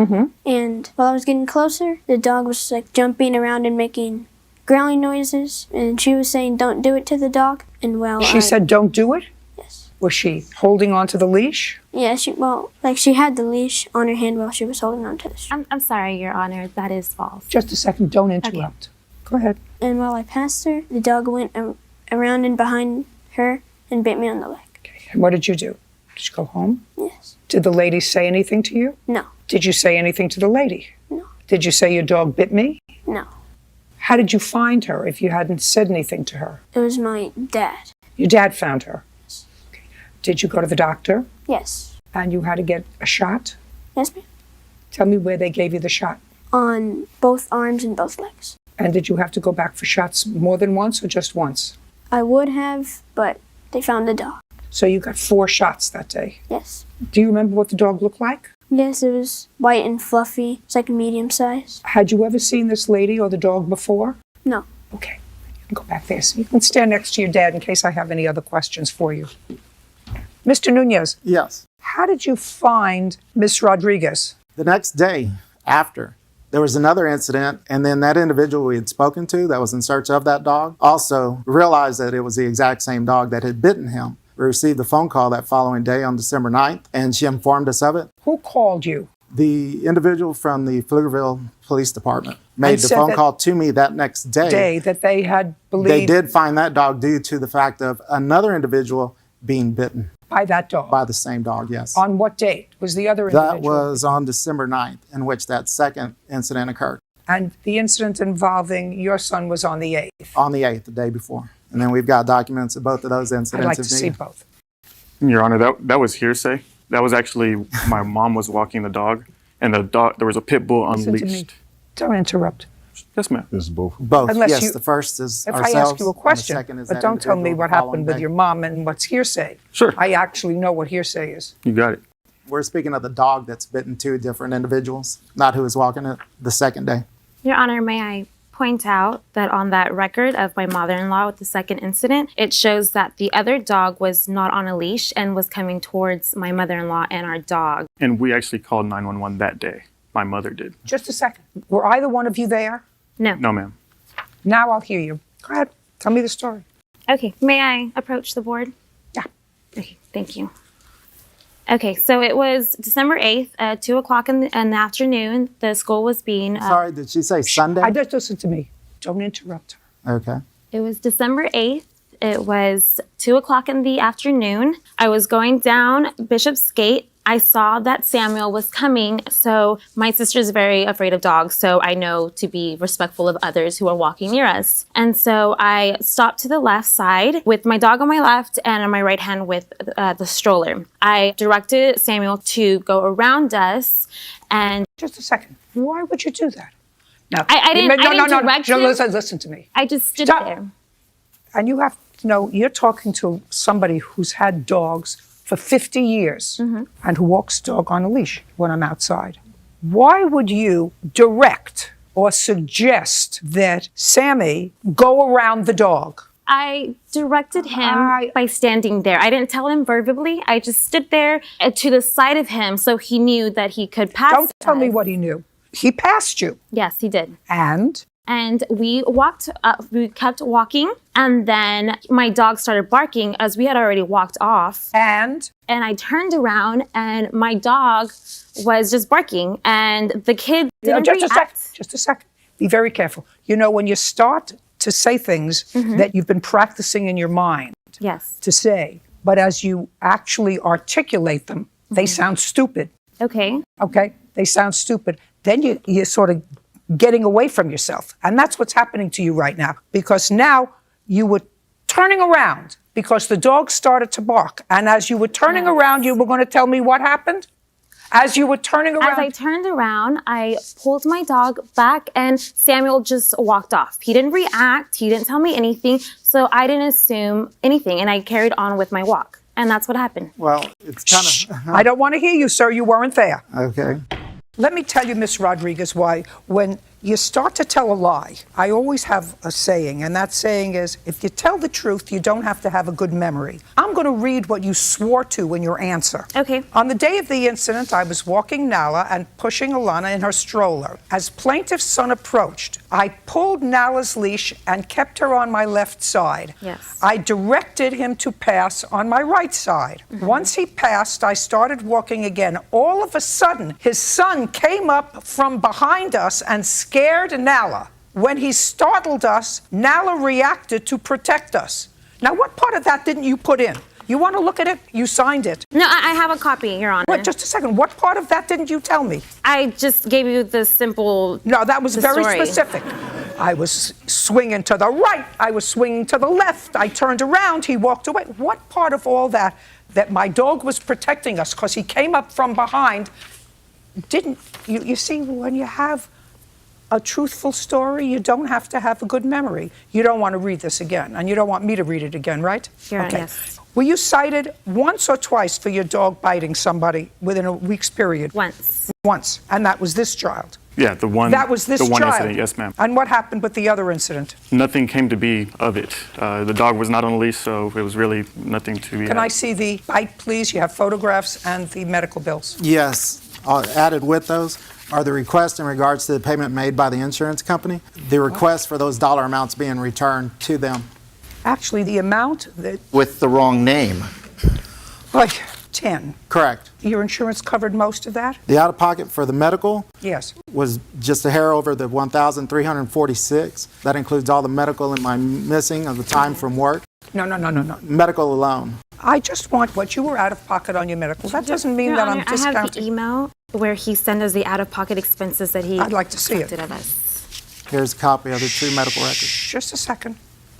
Speaker 9: And while I was getting closer, the dog was like jumping around and making growling noises, and she was saying, "Don't do it to the dog." And
Speaker 1: She said, don't do it?
Speaker 9: Yes.
Speaker 1: Was she holding on to the leash?
Speaker 9: Yeah, she had the leash on her hand while she was holding on to the string.
Speaker 10: I'm sorry, Your Honor, that is false.
Speaker 1: Just a second. Don't interrupt. Go ahead.
Speaker 9: And while I passed her, the dog went around and behind her and bit me on the leg.
Speaker 1: And what did you do? Did you go home?
Speaker 9: Yes.
Speaker 1: Did the lady say anything to you?
Speaker 9: No.
Speaker 1: Did you say anything to the lady?
Speaker 9: No.
Speaker 1: Did you say your dog bit me?
Speaker 9: No.
Speaker 1: How did you find her if you hadn't said anything to her?
Speaker 9: It was my dad.
Speaker 1: Your dad found her. Okay. Did you go to the doctor
Speaker 9: Yes.
Speaker 1: and you had to get a shot?
Speaker 9: Yes, ma'am.
Speaker 1: Tell me where they gave you the shot.
Speaker 9: On both arms and both legs.
Speaker 1: And did you have to go back for shots more than once or just once?
Speaker 9: I would have, but they found the dog.
Speaker 1: So you got 4 shots that day.
Speaker 9: Yes.
Speaker 1: Do you remember what the dog looked like?
Speaker 9: Yes, it was white and fluffy. It's like medium size.
Speaker 1: Had you ever seen this lady or the dog before?
Speaker 9: No.
Speaker 1: Okay. You can go back there. So you can stand next to your dad in case I have any other questions for you. Mr. Nunez,
Speaker 11: Yes.
Speaker 1: how did you find Miss Rodriguez?
Speaker 11: The next day after, there was another incident, and then that individual we had spoken to that was in search of that dog also realized that it was the exact same dog that had bitten him. We received a phone call that following day on December 9th, and she informed us of it.
Speaker 1: Who called you?
Speaker 11: The individual from the Pflugerville Police Department made
Speaker 1: And
Speaker 11: the
Speaker 1: said
Speaker 11: phone
Speaker 1: that
Speaker 11: call to me that next day.
Speaker 1: That they had believed
Speaker 11: They did find that dog due to the fact of another individual being bitten
Speaker 1: by that dog.
Speaker 11: by the same dog, yes.
Speaker 1: On what date was the other individual?
Speaker 11: That was on December 9th, in which that second incident occurred.
Speaker 1: And the incident involving your son was on the 8th.
Speaker 11: On the 8th, the day before. And then we've got documents of both of those incidents.
Speaker 1: I'd like to
Speaker 11: if
Speaker 1: see
Speaker 11: needed.
Speaker 1: both.
Speaker 12: Your Honor, that was hearsay. That was actually my mom was walking the dog, and the dog there was a pit bull
Speaker 1: Listen to me.
Speaker 12: unleashed.
Speaker 1: Don't interrupt.
Speaker 12: Yes, ma'am.
Speaker 13: This is both.
Speaker 11: Both,
Speaker 1: Unless
Speaker 11: yes.
Speaker 1: you-
Speaker 11: The first is
Speaker 1: If
Speaker 11: ourselves.
Speaker 1: I ask you a
Speaker 11: and the
Speaker 1: question,
Speaker 11: second is
Speaker 1: but
Speaker 11: that
Speaker 1: don't tell me
Speaker 11: individual
Speaker 1: what
Speaker 11: the following
Speaker 1: happened with
Speaker 11: day.
Speaker 1: your mom and what's hearsay.
Speaker 12: Sure.
Speaker 1: I actually know what hearsay is.
Speaker 12: You got it.
Speaker 11: We're speaking of the dog that's bitten 2 different individuals, not who was walking it the second day.
Speaker 10: Your Honor, may I point out that on that record of my mother-in-law with the second incident, it shows that the other dog was not on a leash and was coming towards my mother-in-law and our dog.
Speaker 12: And we actually called 911 that day. My mother did.
Speaker 1: Just a second. Were either one of you there?
Speaker 10: No.
Speaker 12: No, ma'am.
Speaker 1: Now I'll hear you. Go ahead. Tell me the story.
Speaker 10: Okay, may I approach the board?
Speaker 1: Yeah.
Speaker 10: Okay, thank you. Okay, so it was December 8th, 2 o'clock in the afternoon. The school was being...
Speaker 11: Sorry, did she say Sunday?
Speaker 1: Just listen to me. Don't interrupt her.
Speaker 11: Okay.
Speaker 10: It was December 8th. It was 2 o'clock in the afternoon. I was going down Bishop's Gate I saw that Samuel was coming, so my sister's very afraid of dogs, so I know to be respectful of others who are walking near us. And so I stopped to the left side with my dog on my left and on my right hand with the stroller. I directed Samuel to go around us and...
Speaker 1: Just a second. Why would you do that? No,
Speaker 10: I didn't direct him.
Speaker 1: Listen to me.
Speaker 10: I just stood
Speaker 1: Stop.
Speaker 10: there.
Speaker 1: And you have to know, you're talking to somebody who's had dogs for 50 years and who walks dog on a leash when I'm outside. Why would you direct or suggest that Sammy go around the dog?
Speaker 10: I directed him by standing there. I didn't tell him verbally. I just stood there to the side of him so he knew that he could pass.
Speaker 1: Don't tell me what he knew. He passed you.
Speaker 10: Yes, he did.
Speaker 1: And
Speaker 10: we walked up, we kept walking, and then my dog started barking as we had already walked off.
Speaker 1: And
Speaker 10: I turned around and my dog was just barking, and the kid didn't react.
Speaker 1: Just a second. Be very careful. You know, when you start to say things that you've been practicing in your mind to say, but as you actually articulate them, they sound stupid.
Speaker 10: Okay.
Speaker 1: Okay? They sound stupid. Then you're sort of getting away from yourself. And that's what's happening to you right now. Because now you were turning around because the dog started to bark. And as you were turning around, you were going to tell me what happened? As you were turning around?
Speaker 10: As I turned around, I pulled my dog back and Samuel just walked off. He didn't react. He didn't tell me anything. So I didn't assume anything. And I carried on with my walk. And that's what happened.
Speaker 11: Well, it's kind of...
Speaker 1: I don't want to hear you, sir. You weren't there.
Speaker 11: Okay.
Speaker 1: Let me tell you, Miss Rodriguez, why when you start to tell a lie, I always have a saying, and that saying is, if you tell the truth, you don't have to have a good memory. I'm going to read what you swore to in your answer.
Speaker 10: Okay.
Speaker 1: On the day of the incident, I was walking Nala and pushing Alana in her stroller. As plaintiff's son approached, I pulled Nala's leash and kept her on my left side.
Speaker 10: Yes.
Speaker 1: I directed him to pass on my right side. Once he passed, I started walking again. All of a sudden, his son came up from behind us and scared Nala. When he startled us, Nala reacted to protect us. Now, what part of that didn't you put in? You want to look at it? You signed it.
Speaker 10: No, I have a copy, Your Honor.
Speaker 1: Wait, just a second. What part of that didn't you tell me?
Speaker 10: I just gave you the simple...
Speaker 1: No, that was very
Speaker 10: story.
Speaker 1: specific. I was swinging to the right. I was swinging to the left. I turned around. He walked away. What part of all that my dog was protecting us because he came up from behind, didn't... You see, when you have a truthful story, you don't have to have a good memory. You don't want to read this again, and you don't want me to read it again, right?
Speaker 10: Yeah,
Speaker 1: okay.
Speaker 10: Yes.
Speaker 1: Were you cited once or twice for your dog biting somebody within a week's period?
Speaker 10: Once.
Speaker 1: Once. And that was this child?
Speaker 12: Yeah, the one.
Speaker 1: That was this
Speaker 12: the one
Speaker 1: child?
Speaker 12: incident, yes, ma'am.
Speaker 1: And what happened with the other incident?
Speaker 12: Nothing came to be of it. The dog was not on a leash, so it was really nothing to be.
Speaker 1: Can I see the bite, please? You have photographs and the medical bills.
Speaker 11: Yes. Added with those are the requests in regards to the payment made by the insurance company, the request for those dollar amounts being returned to them.
Speaker 1: Actually, the amount that...
Speaker 13: With the wrong name.
Speaker 1: Like 10.
Speaker 11: Correct.
Speaker 1: Your insurance covered most of that?
Speaker 11: The out-of-pocket for the medical
Speaker 1: Yes.
Speaker 11: was just a hair over the $1,346. That includes all the medical and my missing of the time from work.
Speaker 1: No.
Speaker 11: Medical alone.
Speaker 1: I just want what you were out of pocket on your medical. That doesn't mean
Speaker 10: Your
Speaker 1: that
Speaker 10: Honor,
Speaker 1: I'm discounting.
Speaker 10: I have the email where he sent us the out-of-pocket expenses that he
Speaker 1: I'd like to see it.
Speaker 10: expected of us.
Speaker 11: Here's a copy of the true medical records.
Speaker 1: Just a second.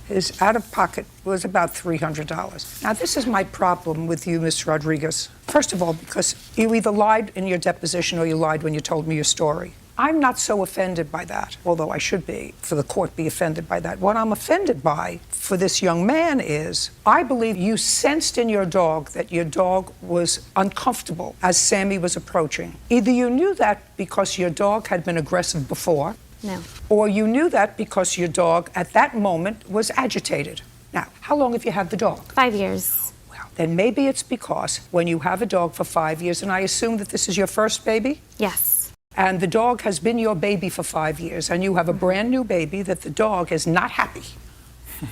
Speaker 1: His out-of-pocket was about $300. Now, this is my problem with you, Ms. Rodriguez. First of all, because you either lied in your deposition or you lied when you told me your story. I'm not so offended by that, although I should be, for the court, be offended by that. What I'm offended by for this young man is, I believe you sensed in your dog that your dog was uncomfortable as Sammy was approaching. Either you knew that because your dog had been aggressive before,
Speaker 10: No.
Speaker 1: or you knew that because your dog at that moment was agitated. Now, how long have you had the dog?
Speaker 10: 5 years.
Speaker 1: Well, then maybe it's because when you have a dog for 5 years, and I assume that this is your first baby?
Speaker 10: Yes.
Speaker 1: And the dog has been your baby for 5 years, and you have a brand new baby that the dog is not happy.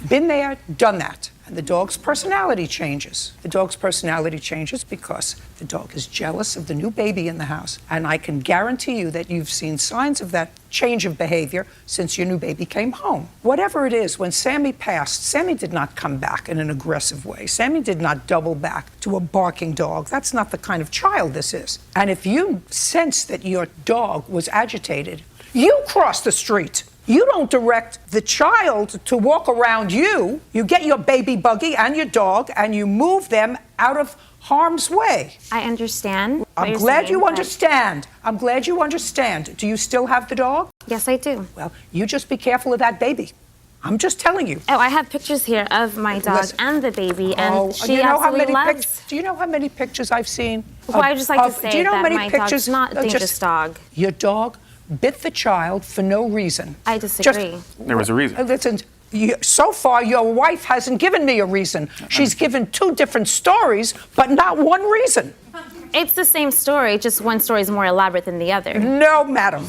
Speaker 1: Been there, done that. And the dog's personality changes. The dog's personality changes because the dog is jealous of the new baby in the house. And I can guarantee you that you've seen signs of that change of behavior since your new baby came home. Whatever it is, when Sammy passed, Sammy did not come back in an aggressive way. Sammy did not double back to a barking dog. That's not the kind of child this is. And if you sense that your dog was agitated, you cross the street. You don't direct the child to walk around you. You get your baby buggy and your dog and you move them out of harm's way.
Speaker 10: I understand.
Speaker 1: I'm glad you understand. I'm glad you understand. Do you still have the dog?
Speaker 10: Yes, I do.
Speaker 1: Well, you just be careful of that baby. I'm just telling you.
Speaker 10: Oh, I have pictures here of my dog
Speaker 1: Listen.
Speaker 10: and the baby, and she
Speaker 1: you know how
Speaker 10: absolutely
Speaker 1: many
Speaker 10: loves.
Speaker 1: Do you know how many pictures I've seen?
Speaker 10: Well, I just like to say
Speaker 1: do you know how
Speaker 10: that
Speaker 1: many
Speaker 10: my
Speaker 1: pictures,
Speaker 10: dog's not a dangerous dog.
Speaker 1: Your dog bit the child for no reason.
Speaker 10: I disagree.
Speaker 12: There was a reason.
Speaker 1: Listen, so far your wife hasn't given me a reason. She's given 2 different stories, but not one reason.
Speaker 10: It's the same story, just one story is more elaborate than the other.
Speaker 1: No, madam.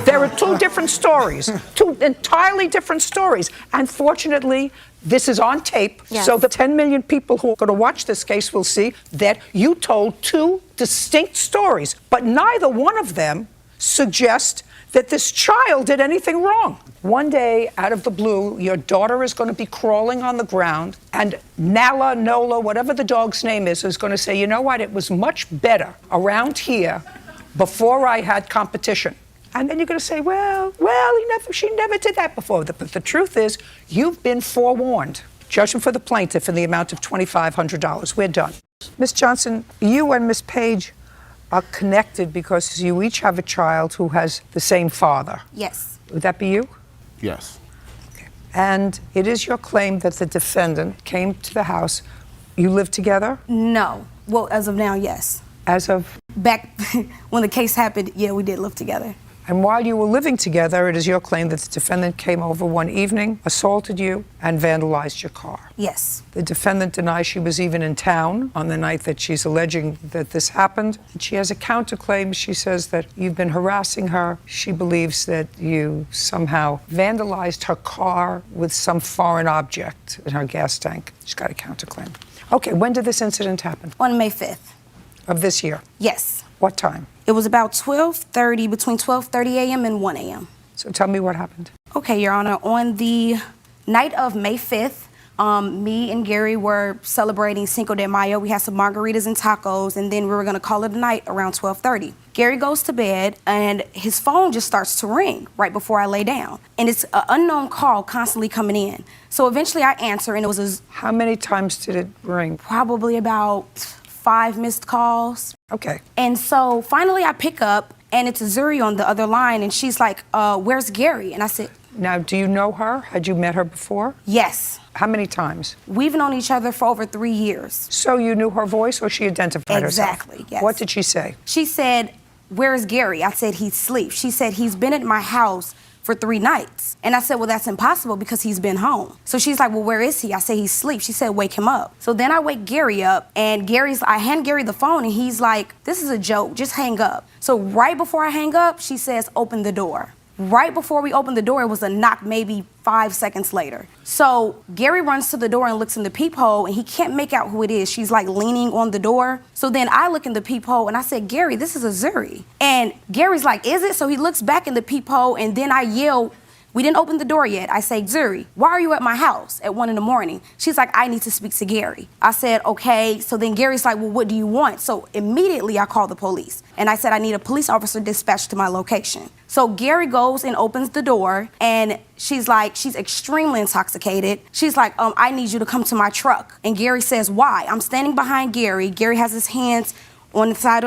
Speaker 1: There are 2 different stories, 2 entirely different stories. And fortunately, this is on tape,
Speaker 10: Yes.
Speaker 1: so the 10 million people who are going to watch this case will see that you told 2 distinct stories, but neither one of them suggest that this child did anything wrong. One day, out of the blue, your daughter is going to be crawling on the ground, and Nala, Nola, whatever the dog's name is going to say, you know what, it was much better around here before I had competition. And then you're going to say, well, she never did that before. But the truth is, you've been forewarned. Judgment for the plaintiff in the amount of $2,500. We're done. Ms. Johnson, you and Ms. Page are connected because you each have a child who has the same father.
Speaker 13: Yes.
Speaker 1: Would that be you?
Speaker 14: Yes.
Speaker 1: Okay. And it is your claim that the defendant came to the house. You live together?
Speaker 13: No. Well, as of now, yes.
Speaker 1: As of?
Speaker 13: Back when the case happened, yeah, we did live together.
Speaker 1: And while you were living together, it is your claim that the defendant came over one evening, assaulted you, and vandalized your car.
Speaker 13: Yes.
Speaker 1: The defendant denies she was even in town on the night that she's alleging that this happened. And she has a counterclaim. She says that you've been harassing her. She believes that you somehow vandalized her car with some foreign object in her gas tank. She's got a counterclaim. Okay, when did this incident happen?
Speaker 13: On May 5th.
Speaker 1: Of this year?
Speaker 13: Yes.
Speaker 1: What time?
Speaker 13: It was about 12:30, between 12:30 a.m. and 1 a.m.
Speaker 1: So tell me what happened.
Speaker 13: Okay, Your Honor. On the night of May 5th, me and Gary were celebrating Cinco de Mayo. We had some margaritas and tacos, and then we were going to call it a night around 12:30. Gary goes to bed, and his phone just starts to ring right before I lay down. And it's an unknown call constantly coming in. So eventually I answer, and it was
Speaker 1: How many times did it ring?
Speaker 13: probably about 5 missed calls.
Speaker 1: Okay.
Speaker 13: And so finally I pick up, and it's Zuri on the other line, and she's like, where's Gary? And I said,
Speaker 1: Now, do you know her? Had you met her before?
Speaker 13: yes.
Speaker 1: How many times?
Speaker 13: We've known each other for over 3 years.
Speaker 1: So you knew her voice, or she identified herself?
Speaker 13: Exactly, yes.
Speaker 1: What did she say?
Speaker 13: She said, where's Gary? I said, he's asleep. She said, he's been at my house for 3 nights. And I said, well, that's impossible because he's been home. So she's like, well, where is he? I said, he's asleep. She said, wake him up. So then I wake Gary up, and I hand Gary the phone, and he's like, this is a joke, just hang up. So right before I hang up, she says, open the door. Right before we opened the door, it was a knock maybe 5 seconds later. So Gary runs to the door and looks in the peephole, and he can't make out who it is. She's like leaning on the door. So then I look in the peephole, and I said, Gary, this is a Zuri. And Gary's like, is it? So he looks back in the peephole, and then I yell, we didn't open the door yet. I say, Zuri, why are you at my house at 1 a.m? She's like, I need to speak to Gary. I said, okay. So then Gary's like, well, what do you want? So immediately I call the police. And I said, I need a police officer dispatched to my location. So Gary goes and opens the door, and she's extremely intoxicated. She's like, I need you to come to my truck. And Gary says, why? I'm standing behind Gary. Gary has his hands on the side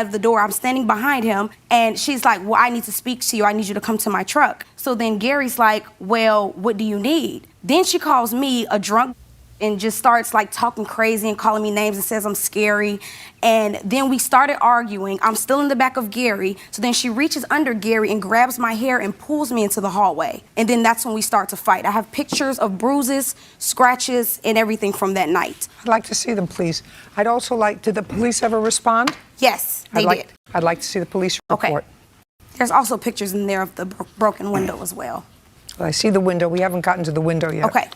Speaker 13: of the door. I'm standing behind him, and she's like, well, I need to speak to you. I need you to come to my truck. So then Gary's like, well, what do you need? Then she calls me a drunk and just starts like talking crazy and calling me names and says I'm scary. And then we started arguing. I'm still in the back of Gary. So then she reaches under Gary and grabs my hair and pulls me into the hallway. And then that's when we start to fight. I have pictures of bruises, scratches, and everything from that night.
Speaker 1: I'd like to see them, please. I'd also like, did the police ever respond?
Speaker 13: Yes, they did.
Speaker 1: I'd like to see the police report.
Speaker 13: Okay. There's also pictures in there of the broken window as well.
Speaker 1: Well, I see the window. We haven't gotten to the window yet.
Speaker 13: Okay.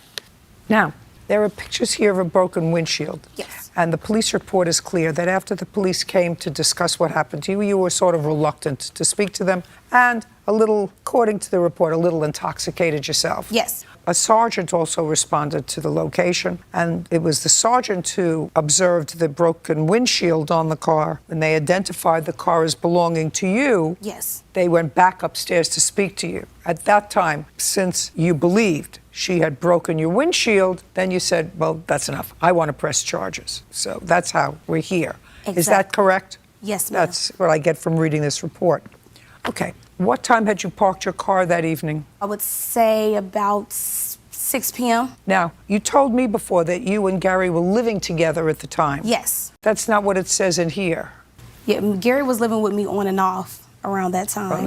Speaker 1: Now, There are pictures here of a broken windshield.
Speaker 13: Yes.
Speaker 1: And the police report is clear that after the police came to discuss what happened to you, you were sort of reluctant to speak to them and a little, according to the report, a little intoxicated yourself.
Speaker 13: Yes.
Speaker 1: A sergeant also responded to the location, and it was the sergeant who observed the broken windshield on the car. When they identified the car as belonging to you,
Speaker 13: Yes.
Speaker 1: they went back upstairs to speak to you. At that time, since you believed she had broken your windshield, then you said, well, that's enough. I want to press charges. So that's how we're here. Is that
Speaker 13: Exactly.
Speaker 1: correct?
Speaker 13: Yes, ma'am.
Speaker 1: That's what I get from reading this report. Okay. What time had you parked your car that evening?
Speaker 13: I would say about 6 p.m.
Speaker 1: Now, you told me before that you and Gary were living together at the time.
Speaker 13: Yes.
Speaker 1: That's not what it says in here.
Speaker 13: Yeah, Gary was living with me on and off around that time.
Speaker 1: Well,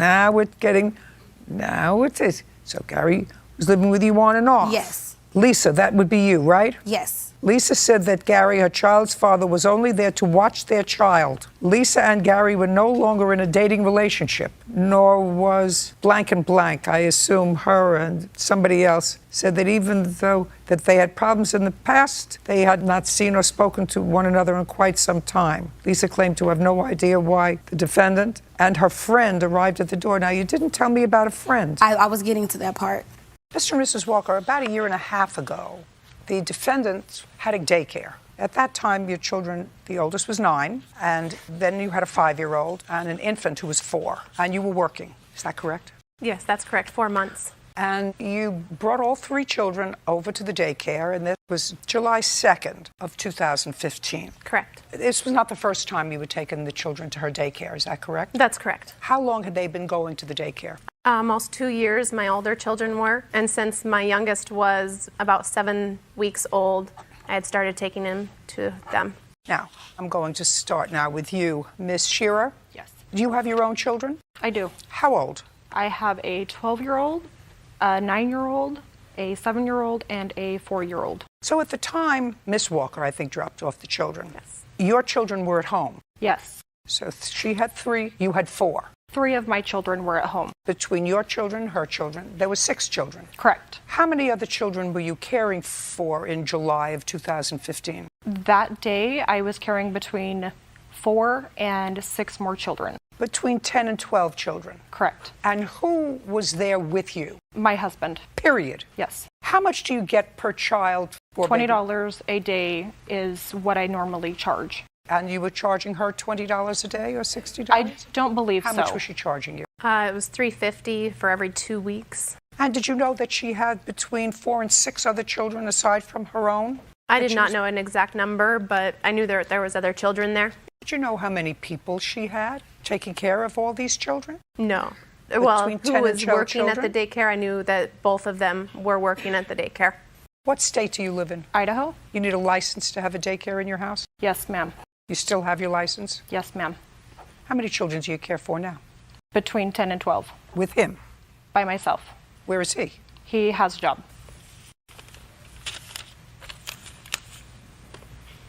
Speaker 1: now it is. So Gary was living with you on and off.
Speaker 13: Yes.
Speaker 1: Lisa, that would be you, right?
Speaker 13: Yes.
Speaker 1: Lisa said that Gary, her child's father, was only there to watch their child. Lisa and Gary were no longer in a dating relationship, nor was blank and blank. I assume her and somebody else said that even though that they had problems in the past, they had not seen or spoken to one another in quite some time. Lisa claimed to have no idea why the defendant and her friend arrived at the door. Now, you didn't tell me about a friend.
Speaker 13: I was getting to that part.
Speaker 1: Mr. and Mrs. Walker, about a year and a half ago, the defendant had a daycare. At that time, your children, the oldest was 9, and then you had a 5-year-old and an infant who was 4, and you were working. Is that correct?
Speaker 14: Yes, that's correct. 4 months.
Speaker 1: And you brought all 3 children over to the daycare, and that was July 2nd of 2015.
Speaker 14: Correct.
Speaker 1: This was not the first time you had taken the children to her daycare. Is that correct?
Speaker 14: That's correct.
Speaker 1: How long had they been going to the daycare?
Speaker 14: Almost 2 years, my older children were. And since my youngest was about 7 weeks old, I had started taking him to them.
Speaker 1: Now, I'm going to start now with you. Miss Shearer?
Speaker 15: Yes.
Speaker 1: Do you have your own children?
Speaker 15: I do.
Speaker 1: How old?
Speaker 15: I have a 12-year-old, a 9-year-old, a 7-year-old, and a 4-year-old.
Speaker 1: So at the time, Miss Walker, I think, dropped off the children.
Speaker 15: Yes.
Speaker 1: Your children were at home.
Speaker 15: Yes.
Speaker 1: So she had 3, you had 4.
Speaker 15: 3 of my children were at home.
Speaker 1: Between your children, her children, there were 6 children.
Speaker 15: Correct.
Speaker 1: How many other children were you caring for in July of 2015?
Speaker 15: That day, I was caring between 4 and 6 more children.
Speaker 1: Between 10 and 12 children?
Speaker 15: Correct.
Speaker 1: And who was there with you?
Speaker 15: My husband.
Speaker 1: Period?
Speaker 15: Yes.
Speaker 1: How much do you get per child for
Speaker 15: $20 a day is what I normally charge.
Speaker 1: And you were charging her $20 a day or $60?
Speaker 15: I don't believe
Speaker 1: How
Speaker 15: so.
Speaker 1: much was she charging you?
Speaker 14: It was $350 for every 2 weeks.
Speaker 1: And did you know that she had between 4 and 6 other children aside from her own?
Speaker 14: I did not know an exact number, but I knew there was other children there.
Speaker 1: Did you know how many people she had taking care of all these children?
Speaker 14: No. Well,
Speaker 1: Between 10
Speaker 14: who
Speaker 1: and
Speaker 14: was
Speaker 1: 12
Speaker 14: working at the
Speaker 1: children?
Speaker 14: daycare, I knew that both of them were working at the daycare.
Speaker 1: What state do you live in?
Speaker 15: Idaho?
Speaker 1: You need a license to have a daycare in your house?
Speaker 15: Yes, ma'am.
Speaker 1: You still have your license?
Speaker 15: Yes, ma'am.
Speaker 1: How many children do you care for now?
Speaker 15: Between 10 and 12.
Speaker 1: With him?
Speaker 15: By myself.
Speaker 1: Where is he?
Speaker 15: He has a job.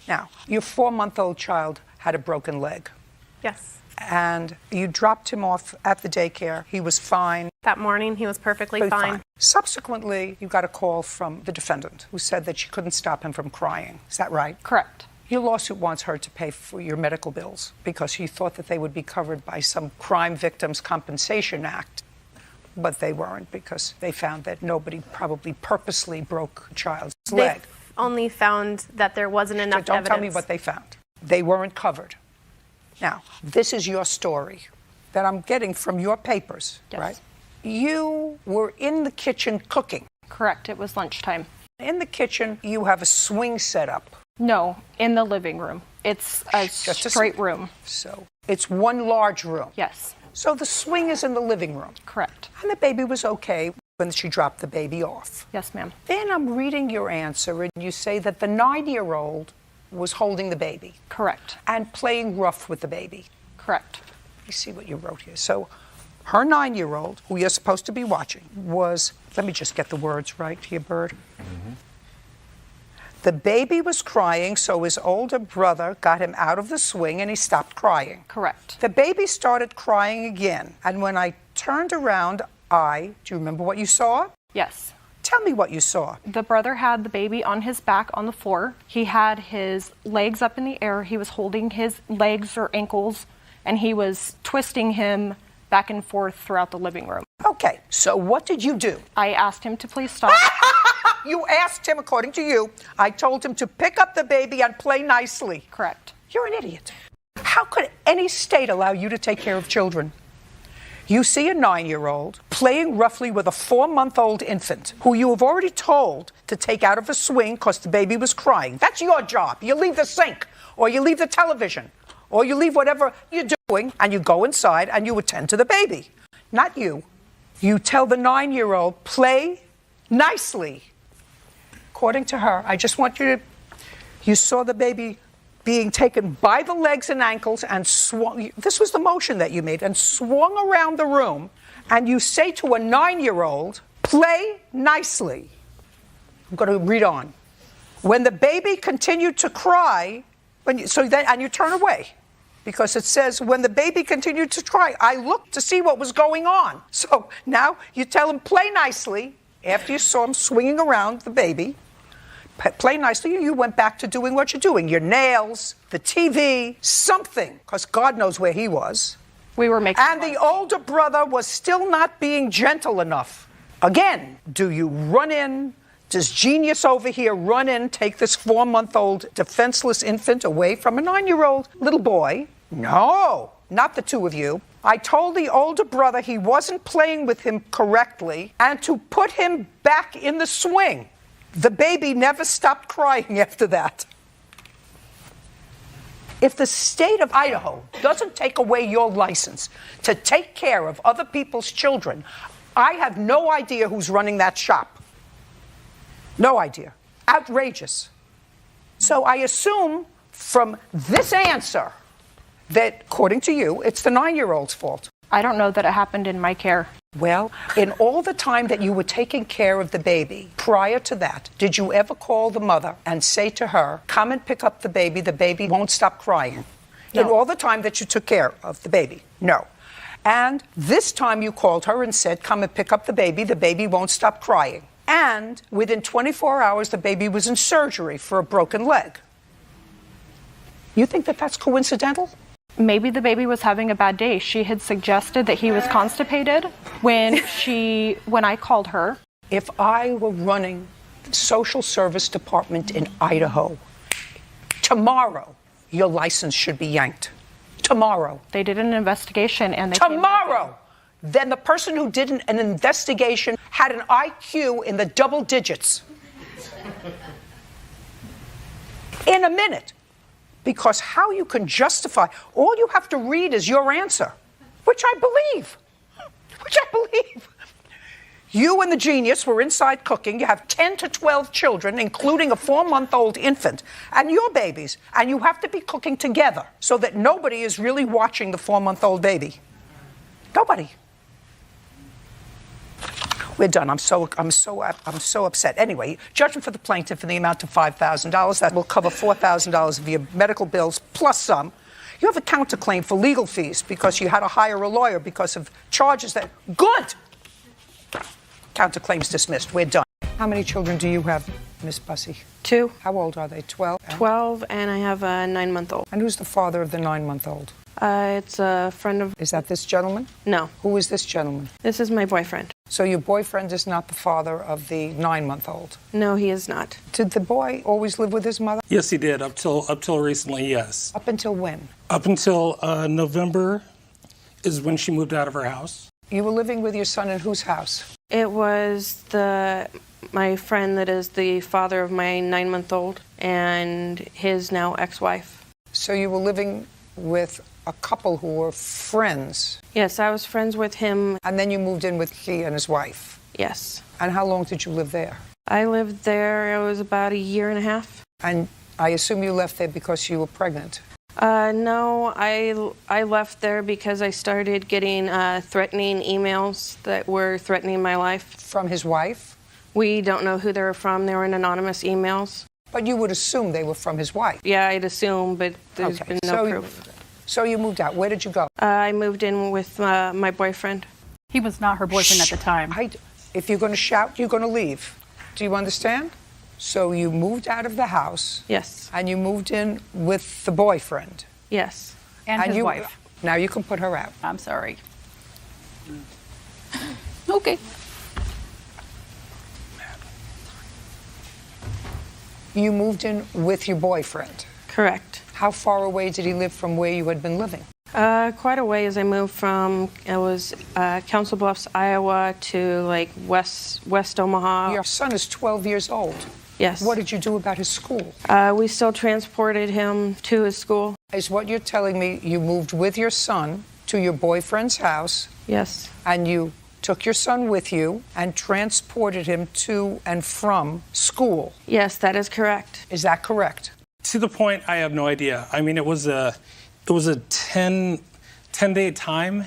Speaker 1: Now, your 4-month-old child had a broken leg.
Speaker 14: Yes.
Speaker 1: And you dropped him off at the daycare. He was fine.
Speaker 14: That morning, he was perfectly fine.
Speaker 1: Subsequently, you got a call from the defendant who said that she couldn't stop him from crying. Is that right?
Speaker 15: Correct.
Speaker 1: Your lawsuit wants her to pay for your medical bills because she thought that they would be covered by some Crime Victims Compensation Act. But they weren't because they found that nobody probably purposely broke a child's leg.
Speaker 14: They only found that there wasn't enough
Speaker 1: Don't
Speaker 14: evidence.
Speaker 1: tell me what they found. They weren't covered. Now, this is your story that I'm getting from your papers,
Speaker 15: Yes.
Speaker 1: right? You were in the kitchen cooking.
Speaker 15: Correct. It was lunchtime.
Speaker 1: In the kitchen, you have a swing set up.
Speaker 15: No, in the living room. It's a straight room.
Speaker 1: So it's one large room.
Speaker 15: Yes.
Speaker 1: So the swing is in the living room.
Speaker 15: Correct.
Speaker 1: And the baby was okay when she dropped the baby off.
Speaker 15: Yes, ma'am.
Speaker 1: Then I'm reading your answer, and you say that the 9-year-old was holding the baby.
Speaker 15: Correct.
Speaker 1: And playing rough with the baby.
Speaker 15: Correct.
Speaker 1: Let me see what you wrote here. So her 9-year-old, who you're supposed to be watching, was, let me just get the words right here, Bird. The baby was crying, so his older brother got him out of the swing and he stopped crying.
Speaker 15: Correct.
Speaker 1: The baby started crying again, and when I turned around, do you remember what you saw?
Speaker 15: Yes.
Speaker 1: Tell me what you saw.
Speaker 15: The brother had the baby on his back on the floor. He had his legs up in the air. He was holding his legs or ankles, and he was twisting him back and forth throughout the living room.
Speaker 1: Okay, so what did you do?
Speaker 15: I asked him to please stop.
Speaker 1: You asked him, according to you, I told him to pick up the baby and play nicely.
Speaker 15: Correct.
Speaker 1: You're an idiot. How could any state allow you to take care of children? You see a 9-year-old playing roughly with a 4-month-old infant who you have already told to take out of a swing because the baby was crying. That's your job. You leave the sink, or you leave the television, or you leave whatever you're doing, and you go inside and you attend to the baby. Not you. You tell the 9-year-old, play nicely. According to her, I just want you saw the baby being taken by the legs and ankles and swung. This was the motion that you made, and swung around the room. And you say to a 9-year-old, play nicely. I'm going to read on. When the baby continued to cry, and you turn away, because it says, when the baby continued to cry, I looked to see what was going on. So now you tell him, play nicely. After you saw him swinging around the baby, play nicely, you went back to doing what you're doing. Your nails, the TV, something, because God knows where he was.
Speaker 15: We were making
Speaker 1: And the older brother was still not being gentle enough. Again, do you run in? Does genius over here run in, take this 4-month-old defenseless infant away from a 9-year-old little boy? No, not the two of you. I told the older brother he wasn't playing with him correctly and to put him back in the swing. The baby never stopped crying after that. If the state of Idaho doesn't take away your license to take care of other people's children, I have no idea who's running that shop. No idea. Outrageous. So I assume from this answer that, according to you, it's the 9-year-old's fault.
Speaker 15: I don't know that it happened in my care.
Speaker 1: Well, in all the time that you were taking care of the baby, prior to that, did you ever call the mother and say to her, come and pick up the baby won't stop crying? No. In all the time that you took care of the baby? No. And this time you called her and said, come and pick up the baby won't stop crying. And within 24 hours, the baby was in surgery for a broken leg. You think that that's coincidental?
Speaker 15: Maybe the baby was having a bad day. She had suggested that he was constipated when I called her.
Speaker 1: If I were running the social service department in Idaho, tomorrow your license should be yanked. Tomorrow.
Speaker 15: They did an investigation and they
Speaker 1: Tomorrow! Then the person who did an investigation had an IQ in the double digits. In a minute. Because how you can justify, all you have to read is your answer, which I believe. You and the genius were inside cooking. You have 10 to 12 children, including a 4-month-old infant, and your babies, and you have to be cooking together so that nobody is really watching the 4-month-old baby. Nobody. We're done. I'm so upset. Anyway, judgment for the plaintiff in the amount of $5,000. That will cover $4,000 of your medical bills plus some. You have a counterclaim for legal fees because you had to hire a lawyer because of charges that. Good. Counterclaims dismissed. We're done. How many children do you have, Miss Bussey?
Speaker 15: 2.
Speaker 1: How old are they? 12.
Speaker 15: 12, and I have a 9-month-old.
Speaker 1: And who's the father of the 9-month-old?
Speaker 15: It's a friend of.
Speaker 1: Is that this gentleman?
Speaker 15: No.
Speaker 1: Who is this gentleman?
Speaker 15: This is my boyfriend.
Speaker 1: So your boyfriend is not the father of the 9-month-old?
Speaker 15: No, he is not.
Speaker 1: Did the boy always live with his mother?
Speaker 16: Yes, he did, up till recently, yes.
Speaker 1: Up until when?
Speaker 16: Up until November is when she moved out of her house.
Speaker 1: You were living with your son in whose house?
Speaker 15: It was my friend that is the father of my 9-month-old and his now ex-wife.
Speaker 1: So you were living with a couple who were friends?
Speaker 15: Yes, I was friends with him.
Speaker 1: And then you moved in with he and his wife?
Speaker 15: Yes.
Speaker 1: And how long did you live there?
Speaker 15: I lived there, it was about a year and a half.
Speaker 1: And I assume you left there because you were pregnant?
Speaker 15: No, I left there because I started getting threatening emails that were threatening my life.
Speaker 1: From his wife?
Speaker 15: We don't know who they were from. They were anonymous emails.
Speaker 1: But you would assume they were from his wife?
Speaker 15: Yeah, I'd assume, but there's been no proof.
Speaker 1: So you moved out. Where did you go?
Speaker 15: I moved in with my boyfriend.
Speaker 17: He was not her boyfriend at the time.
Speaker 1: If you're going to shout, you're going to leave. Do you understand? So you moved out of the house.
Speaker 15: Yes.
Speaker 1: And you moved in with the boyfriend.
Speaker 15: Yes.
Speaker 5: And his wife.
Speaker 1: Now you can put her out.
Speaker 5: I'm sorry.
Speaker 3: Okay.
Speaker 1: You moved in with your boyfriend.
Speaker 15: Correct.
Speaker 1: How far away did he live from where you had been living?
Speaker 15: Quite a ways. I moved from, it was Council Bluffs, Iowa to like West Omaha.
Speaker 1: Your son is 12 years old.
Speaker 15: Yes.
Speaker 1: What did you do about his school?
Speaker 15: We still transported him to his school.
Speaker 1: Is what you're telling me you moved with your son to your boyfriend's house?
Speaker 15: Yes.
Speaker 1: And you took your son with you and transported him to and from school?
Speaker 15: Yes, that is correct.
Speaker 1: Is that correct?
Speaker 16: To the point, I have no idea. I mean, it was a 10-day time,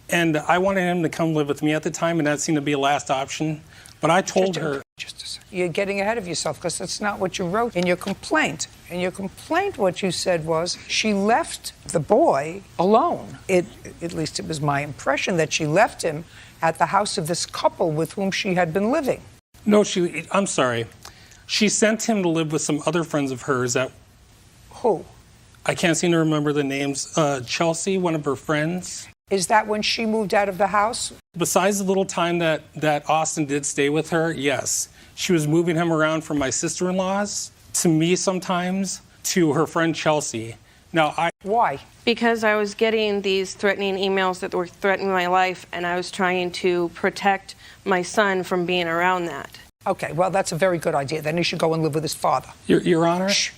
Speaker 16: and I wanted him to come live with me at the time, and that seemed to be a last option. But I told her...
Speaker 1: Just a second. You're getting ahead of yourself, because that's not what you wrote in your complaint. In your complaint, what you said was she left the boy alone. At least it was my impression that she left him at the house of this couple with whom she had been living.
Speaker 16: No, I'm sorry. She sent him to live with some other friends of hers that...
Speaker 1: Who?
Speaker 16: I can't seem to remember the names. Chelsea, one of her friends.
Speaker 1: Is that when she moved out of the house?
Speaker 16: Besides the little time that Austin did stay with her, yes. She was moving him around from my sister-in-laws to me sometimes to her friend Chelsea. Now,
Speaker 1: Why?
Speaker 15: Because I was getting these threatening emails that were threatening my life, and I was trying to protect my son from being around that.
Speaker 1: Okay, well, that's a very good idea. Then he should go and live with his father.
Speaker 16: Your Honor?
Speaker 1: Shh.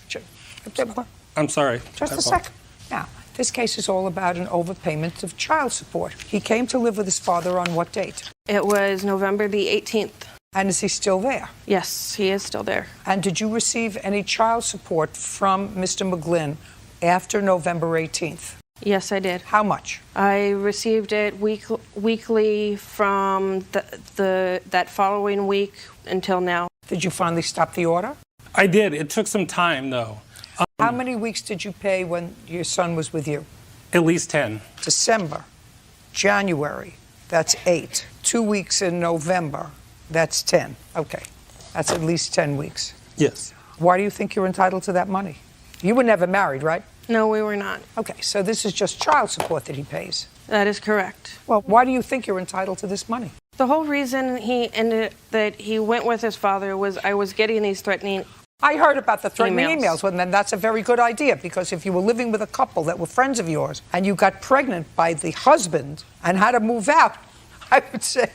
Speaker 16: I'm sorry.
Speaker 1: Just a second. Now, this case is all about an overpayment of child support. He came to live with his father on what date?
Speaker 15: It was November the 18th.
Speaker 1: And is he still there?
Speaker 15: Yes, he is still there.
Speaker 1: And did you receive any child support from Mr. McGlynn after November 18th?
Speaker 15: Yes, I did.
Speaker 1: How much?
Speaker 15: I received it weekly from that following week until now.
Speaker 1: Did you finally stop the order?
Speaker 16: I did. It took some time, though.
Speaker 1: How many weeks did you pay when your son was with you?
Speaker 16: At least 10.
Speaker 1: December, January, that's 8. 2 weeks in November, that's 10. Okay, that's at least 10 weeks.
Speaker 16: Yes.
Speaker 1: Why do you think you're entitled to that money? You were never married, right?
Speaker 15: No, we were not.
Speaker 1: Okay, so this is just child support that he pays.
Speaker 15: That is correct.
Speaker 1: Well, why do you think you're entitled to this money?
Speaker 15: The whole reason that he went with his father was I was getting these threatening
Speaker 1: I heard about the threatening emails. Well, then that's a very good idea, because if you were living with a couple that were friends of yours and you got pregnant by the husband and had to move out, I would say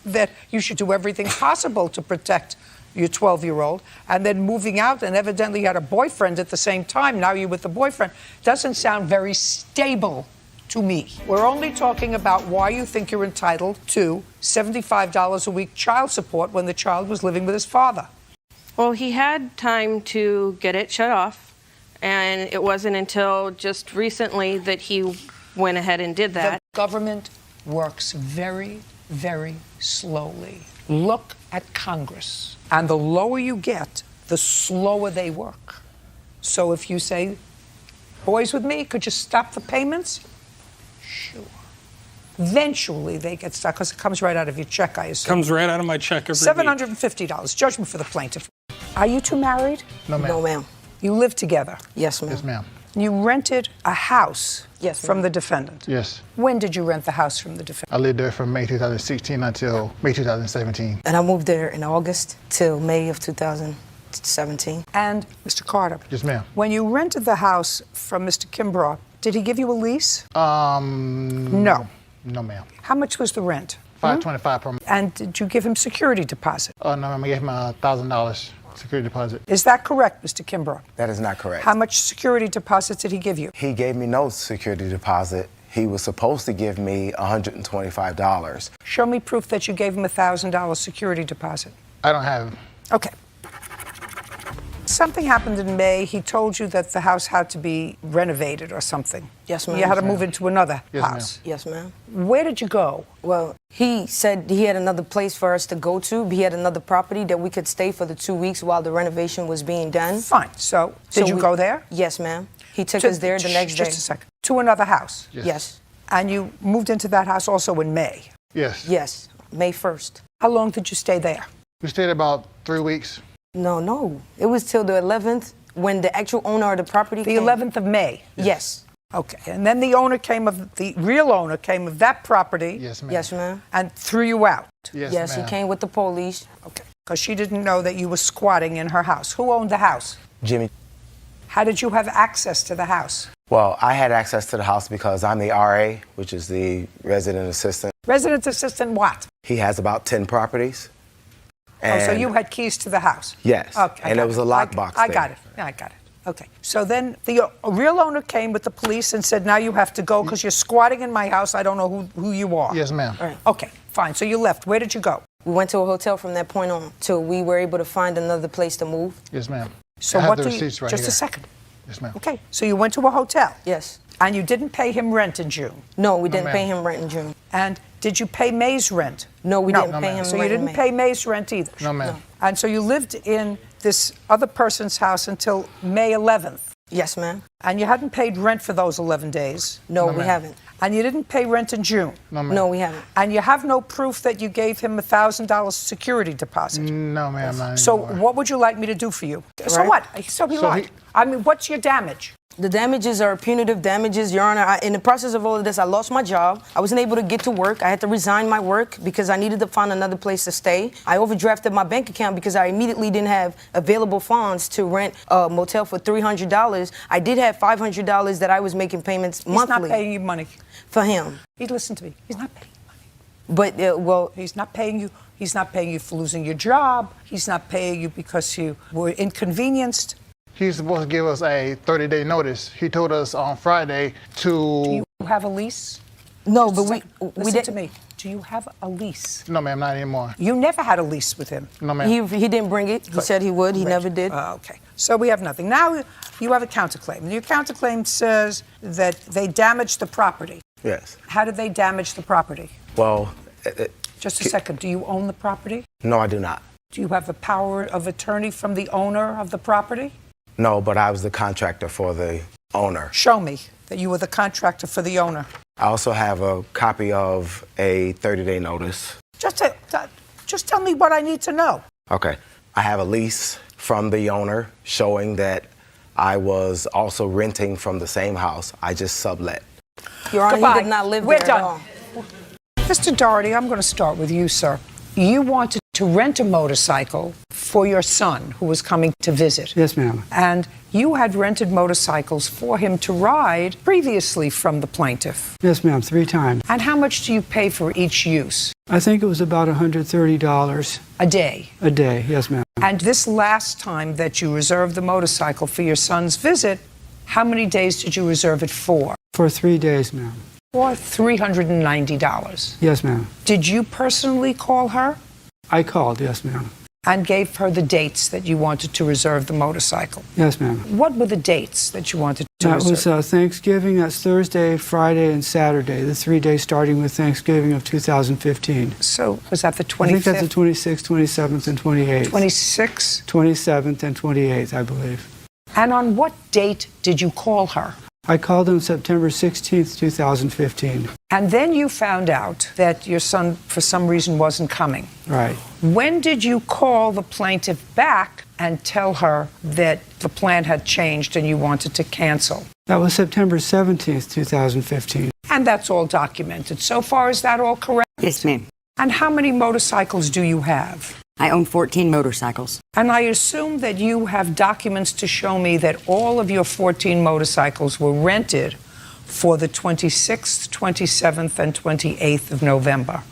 Speaker 1: that you should do everything possible to protect your 12-year-old. And then moving out, and evidently you had a boyfriend at the same time, now you're with the boyfriend, doesn't sound very stable to me. We're only talking about why you think you're entitled to $75 a week child support when the child was living with his father.
Speaker 15: Well, he had time to get it shut off, and it wasn't until just recently that he went ahead and did that.
Speaker 1: The government works very, very slowly. Look at Congress. And the lower you get, the slower they work. So if you say, boys with me, could you stop the payments? Sure. Eventually they get stuck, because it comes right out of your check, I assume.
Speaker 16: Comes right out of my check every
Speaker 1: $750, judgment for the plaintiff. Are you two married?
Speaker 17: No, ma'am.
Speaker 18: No, ma'am.
Speaker 1: You live together?
Speaker 18: Yes, ma'am.
Speaker 17: Yes, ma'am.
Speaker 1: You rented a house
Speaker 18: Yes,
Speaker 1: from
Speaker 18: ma'am.
Speaker 1: the defendant?
Speaker 17: Yes.
Speaker 1: When did you rent the house from the defendant?
Speaker 17: I lived there from May 2016 until May 2017.
Speaker 18: And I moved there in August till May of 2017.
Speaker 1: And Mr. Carter?
Speaker 17: Yes, ma'am.
Speaker 1: When you rented the house from Mr. Kimbrough, did he give you a lease? No.
Speaker 17: No, ma'am.
Speaker 1: How much was the rent?
Speaker 17: $525 per month.
Speaker 1: And did you give him security deposit?
Speaker 17: No, ma'am. I gave him $1,000 security deposit.
Speaker 1: Is that correct, Mr. Kimbrough?
Speaker 19: That is not correct.
Speaker 1: How much security deposit did he give you?
Speaker 19: He gave me no security deposit. He was supposed to give me $125.
Speaker 1: Show me proof that you gave him $1,000 security deposit.
Speaker 17: I don't have.
Speaker 1: Okay. Something happened in May. He told you that the house had to be renovated or something.
Speaker 18: Yes, ma'am.
Speaker 1: You had to move into another
Speaker 17: Yes,
Speaker 1: house.
Speaker 18: Yes, ma'am.
Speaker 1: Where did you go?
Speaker 18: Well, he said he had another place for us to go to. He had another property that we could stay for the 2 weeks while the renovation was being done.
Speaker 1: Fine. So did you go there?
Speaker 18: Yes, ma'am. He took us there the next day.
Speaker 1: Just a second. To another house?
Speaker 18: Yes.
Speaker 1: And you moved into that house also in May?
Speaker 17: Yes.
Speaker 18: Yes. May 1st.
Speaker 1: How long did you stay there?
Speaker 17: We stayed about 3 weeks.
Speaker 18: No. It was till the 11th when the actual owner of the property
Speaker 1: The
Speaker 18: came.
Speaker 1: 11th of May?
Speaker 18: Yes.
Speaker 1: Okay, and then the real owner came of that property.
Speaker 17: Yes, ma'am.
Speaker 18: Yes, ma'am.
Speaker 1: And threw you out.
Speaker 18: Yes, he came with the police.
Speaker 1: Okay, because she didn't know that you were squatting in her house. Who owned the house?
Speaker 19: Jimmy.
Speaker 1: How did you have access to the house?
Speaker 19: Well, I had access to the house because I'm the RA, which is the resident assistant.
Speaker 1: Resident assistant what?
Speaker 19: He has about 10 properties.
Speaker 1: Oh, so you had keys to the house?
Speaker 19: Yes.
Speaker 1: Okay.
Speaker 19: And there was a lockbox there.
Speaker 1: I got it. Okay. So then the real owner came with the police and said, now you have to go because you're squatting in my house. I don't know who you are.
Speaker 17: Yes, ma'am.
Speaker 18: Right.
Speaker 1: Okay, fine. So you left. Where did you go?
Speaker 18: We went to a hotel from that point on till we were able to find another place to move.
Speaker 17: Yes, ma'am.
Speaker 1: So
Speaker 17: I have
Speaker 1: what
Speaker 17: the
Speaker 1: do you...
Speaker 17: receipts right
Speaker 1: just
Speaker 17: here.
Speaker 1: a second.
Speaker 17: Yes, ma'am.
Speaker 1: Okay, so you went to a hotel.
Speaker 18: Yes.
Speaker 1: And you didn't pay him rent in June.
Speaker 18: No, we didn't
Speaker 17: ma'am.
Speaker 18: pay him rent in June.
Speaker 1: And did you pay May's rent?
Speaker 18: No, we didn't
Speaker 17: No,
Speaker 18: pay
Speaker 17: ma'am.
Speaker 18: him
Speaker 1: So
Speaker 18: rent
Speaker 1: you
Speaker 18: in
Speaker 1: didn't
Speaker 18: May.
Speaker 1: pay May's rent either?
Speaker 17: No, ma'am.
Speaker 1: And so you lived in this other person's house until May 11th.
Speaker 18: Yes, ma'am.
Speaker 1: And you hadn't paid rent for those 11 days.
Speaker 18: No,
Speaker 17: No,
Speaker 18: we
Speaker 17: ma'am.
Speaker 18: haven't.
Speaker 1: And you didn't pay rent in June.
Speaker 17: No, ma'am.
Speaker 18: No, we haven't.
Speaker 1: And you have no proof that you gave him $1,000 security deposit.
Speaker 17: No, ma'am. Not
Speaker 1: So
Speaker 17: anymore.
Speaker 1: what would you like me to do for you? So
Speaker 18: Right.
Speaker 1: what? So he lied. I mean, what's your damage?
Speaker 18: The damages are punitive damages, Your Honor. In the process of all of this, I lost my job. I wasn't able to get to work. I had to resign my work because I needed to find another place to stay. I overdrafted my bank account because I immediately didn't have available funds to rent a motel for $300. I did have $500 that I was making payments monthly.
Speaker 1: He's not paying you money.
Speaker 18: For him.
Speaker 1: Listen to me. He's not paying you money.
Speaker 18: But, well...
Speaker 1: He's not paying you. He's not paying you for losing your job. He's not paying you because you were inconvenienced.
Speaker 17: He's supposed to give us a 30-day notice. He told us on Friday to...
Speaker 1: Do you have a lease?
Speaker 18: No, but we
Speaker 1: Listen
Speaker 18: didn't...
Speaker 1: to me. Do you have a lease?
Speaker 17: No, ma'am, not anymore.
Speaker 1: You never had a lease with him.
Speaker 17: No, ma'am.
Speaker 18: He didn't bring it. He said he would. He never did.
Speaker 1: Okay. So we have nothing. Now you have a counterclaim. Your counterclaim says that they damaged the property.
Speaker 19: Yes.
Speaker 1: How did they damage the property?
Speaker 19: Well...
Speaker 1: Just a second. Do you own the property?
Speaker 19: No, I do not.
Speaker 1: Do you have a power of attorney from the owner of the property?
Speaker 19: No, but I was the contractor for the owner.
Speaker 1: Show me that you were the contractor for the owner.
Speaker 19: I also have a copy of a 30-day notice.
Speaker 1: Just tell me what I need to know.
Speaker 19: Okay. I have a lease from the owner showing that I was also renting from the same house. I just sublet.
Speaker 18: Your Honor,
Speaker 1: Goodbye.
Speaker 18: he did not live
Speaker 1: We're
Speaker 18: there
Speaker 1: done.
Speaker 18: at all.
Speaker 1: Mr. Doherty, I'm going to start with you, sir. You wanted to rent a motorcycle for your son who was coming to visit.
Speaker 20: Yes, ma'am.
Speaker 1: And you had rented motorcycles for him to ride previously from the plaintiff.
Speaker 20: Yes, ma'am, 3 times.
Speaker 1: And how much do you pay for each use?
Speaker 20: I think it was about $130
Speaker 1: a day.
Speaker 20: A day, yes, ma'am.
Speaker 1: And this last time that you reserved the motorcycle for your son's visit, how many days did you reserve it for?
Speaker 20: For 3 days, ma'am.
Speaker 1: For $390.
Speaker 20: Yes, ma'am.
Speaker 1: Did you personally call her?
Speaker 20: I called, yes, ma'am.
Speaker 1: And gave her the dates that you wanted to reserve the motorcycle?
Speaker 20: Yes, ma'am.
Speaker 1: What were the dates that you wanted to
Speaker 20: That
Speaker 1: reserve?
Speaker 20: was Thanksgiving. That's Thursday, Friday, and Saturday. The 3 days starting with Thanksgiving of 2015.
Speaker 1: So was that the 25th?
Speaker 20: I think that's the 26th, 27th, and 28th.
Speaker 1: 26th?
Speaker 20: 27th and 28th, I believe.
Speaker 1: And on what date did you call her?
Speaker 20: I called on September 16th, 2015.
Speaker 1: And then you found out that your son, for some reason, wasn't coming.
Speaker 20: Right.
Speaker 1: When did you call the plaintiff back and tell her that the plan had changed and you wanted to cancel?
Speaker 20: That was September 17th, 2015.
Speaker 1: And that's all documented. So far, is that all correct?
Speaker 21: Yes, ma'am.
Speaker 1: And how many motorcycles do you have?
Speaker 21: I own 14 motorcycles.
Speaker 1: And I assume that you have documents to show me that all of your 14 motorcycles were rented for the 26th, 27th, and 28th of November.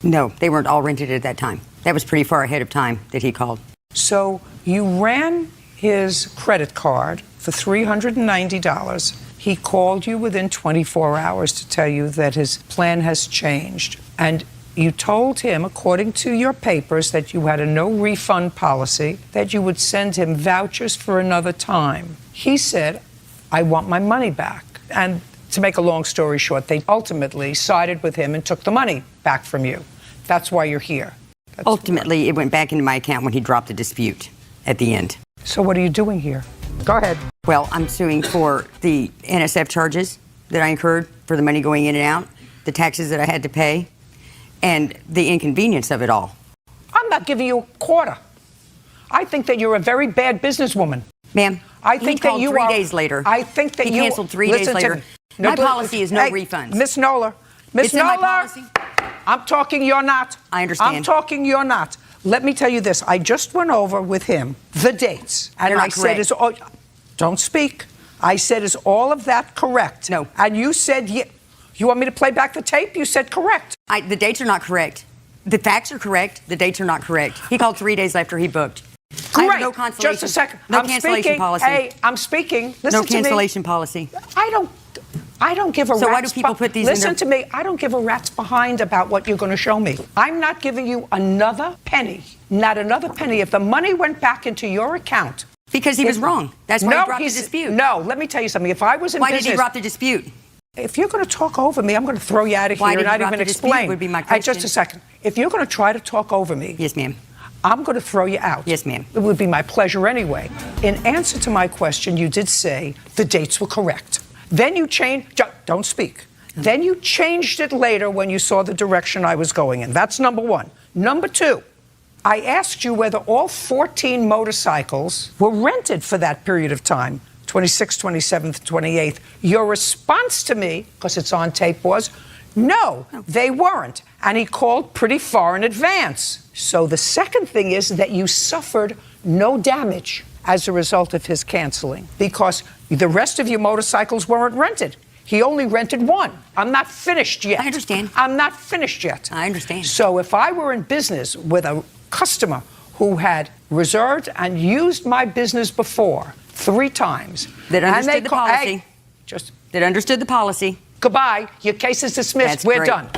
Speaker 21: No, they weren't all rented at that time. That was pretty far ahead of time that he called.
Speaker 1: So you ran his credit card for $390. He called you within 24 hours to tell you that his plan has changed. And you told him, according to your papers, that you had a no refund policy, that you would send him vouchers for another time. He said, I want my money back. And to make a long story short, they ultimately sided with him and took the money back from you. That's why you're here.
Speaker 21: Ultimately, it went back into my account when he dropped the dispute at the end.
Speaker 1: So what are you doing here? Go ahead.
Speaker 21: Well, I'm suing for the NSF charges that I incurred for the money going in and out, the taxes that I had to pay, and the inconvenience of it all.
Speaker 1: I'm not giving you a quarter. I think that you're a very bad businesswoman.
Speaker 21: Ma'am,
Speaker 1: I think that
Speaker 21: called
Speaker 1: you
Speaker 21: 3
Speaker 1: are.
Speaker 21: days later.
Speaker 1: I think that
Speaker 21: he
Speaker 1: you
Speaker 21: canceled 3 days
Speaker 1: listen to
Speaker 21: later.
Speaker 1: me.
Speaker 21: My policy is no refunds.
Speaker 1: Miss Nola. Miss
Speaker 21: It's in my
Speaker 1: Nola.
Speaker 21: policy.
Speaker 1: I'm talking, you're not.
Speaker 21: I understand.
Speaker 1: I'm talking, you're not. Let me tell you this. I just went over with him the dates. And
Speaker 21: They're not
Speaker 1: I said,
Speaker 21: correct.
Speaker 1: is all, don't speak. I said, is all of that correct?
Speaker 21: No.
Speaker 1: And you said, you want me to play back the tape? You said correct.
Speaker 21: The dates are not correct. The facts are correct. The dates are not correct. He called 3 days after he booked.
Speaker 1: Great.
Speaker 21: I have no cancellation.
Speaker 1: Just a second.
Speaker 21: No
Speaker 1: I'm
Speaker 21: cancellation
Speaker 1: speaking.
Speaker 21: policy.
Speaker 1: Hey, I'm speaking. Listen
Speaker 21: No
Speaker 1: to me.
Speaker 21: cancellation policy.
Speaker 1: I don't give a
Speaker 21: So why
Speaker 1: rat's
Speaker 21: do people put these in
Speaker 1: Listen
Speaker 21: their-
Speaker 1: to me. I don't give a rat's behind about what you're going to show me. I'm not giving you another penny. Not another penny. If the money went back into your account.
Speaker 21: Because he was wrong. That's why he brought the dispute.
Speaker 1: No, let me tell you something. If I was in
Speaker 21: Why
Speaker 1: business.
Speaker 21: did he drop the dispute?
Speaker 1: If you're going to talk over me, I'm going to throw you out of
Speaker 21: Why
Speaker 1: here
Speaker 21: did
Speaker 1: and
Speaker 21: he
Speaker 1: not
Speaker 21: drop
Speaker 1: even
Speaker 21: the dispute
Speaker 1: explain.
Speaker 21: would be my
Speaker 1: Hey,
Speaker 21: question.
Speaker 1: just a second. If you're going to try to talk over me.
Speaker 21: Yes, ma'am.
Speaker 1: I'm going to throw you out.
Speaker 21: Yes, ma'am.
Speaker 1: It would be my pleasure anyway. In answer to my question, you did say the dates were correct. Then you changed. Don't speak. Then you changed it later when you saw the direction I was going in. That's number one. Number two, I asked you whether all 14 motorcycles were rented for that period of time, 26th, 27th, 28th. Your response to me, because it's on tape, was, no, they weren't. And he called pretty far in advance. So the second thing is that you suffered no damage as a result of his canceling because the rest of your motorcycles weren't rented. He only rented one. I'm not finished yet.
Speaker 21: I understand.
Speaker 1: I'm not finished yet.
Speaker 21: I understand.
Speaker 1: So if I were in business with a customer who had reserved and used my business before 3 times.
Speaker 21: That
Speaker 1: and
Speaker 21: understood
Speaker 1: they
Speaker 21: the policy.
Speaker 1: Just
Speaker 21: that understood the policy.
Speaker 1: Goodbye. Your case is dismissed.
Speaker 21: That's
Speaker 1: We're
Speaker 21: great.
Speaker 1: done.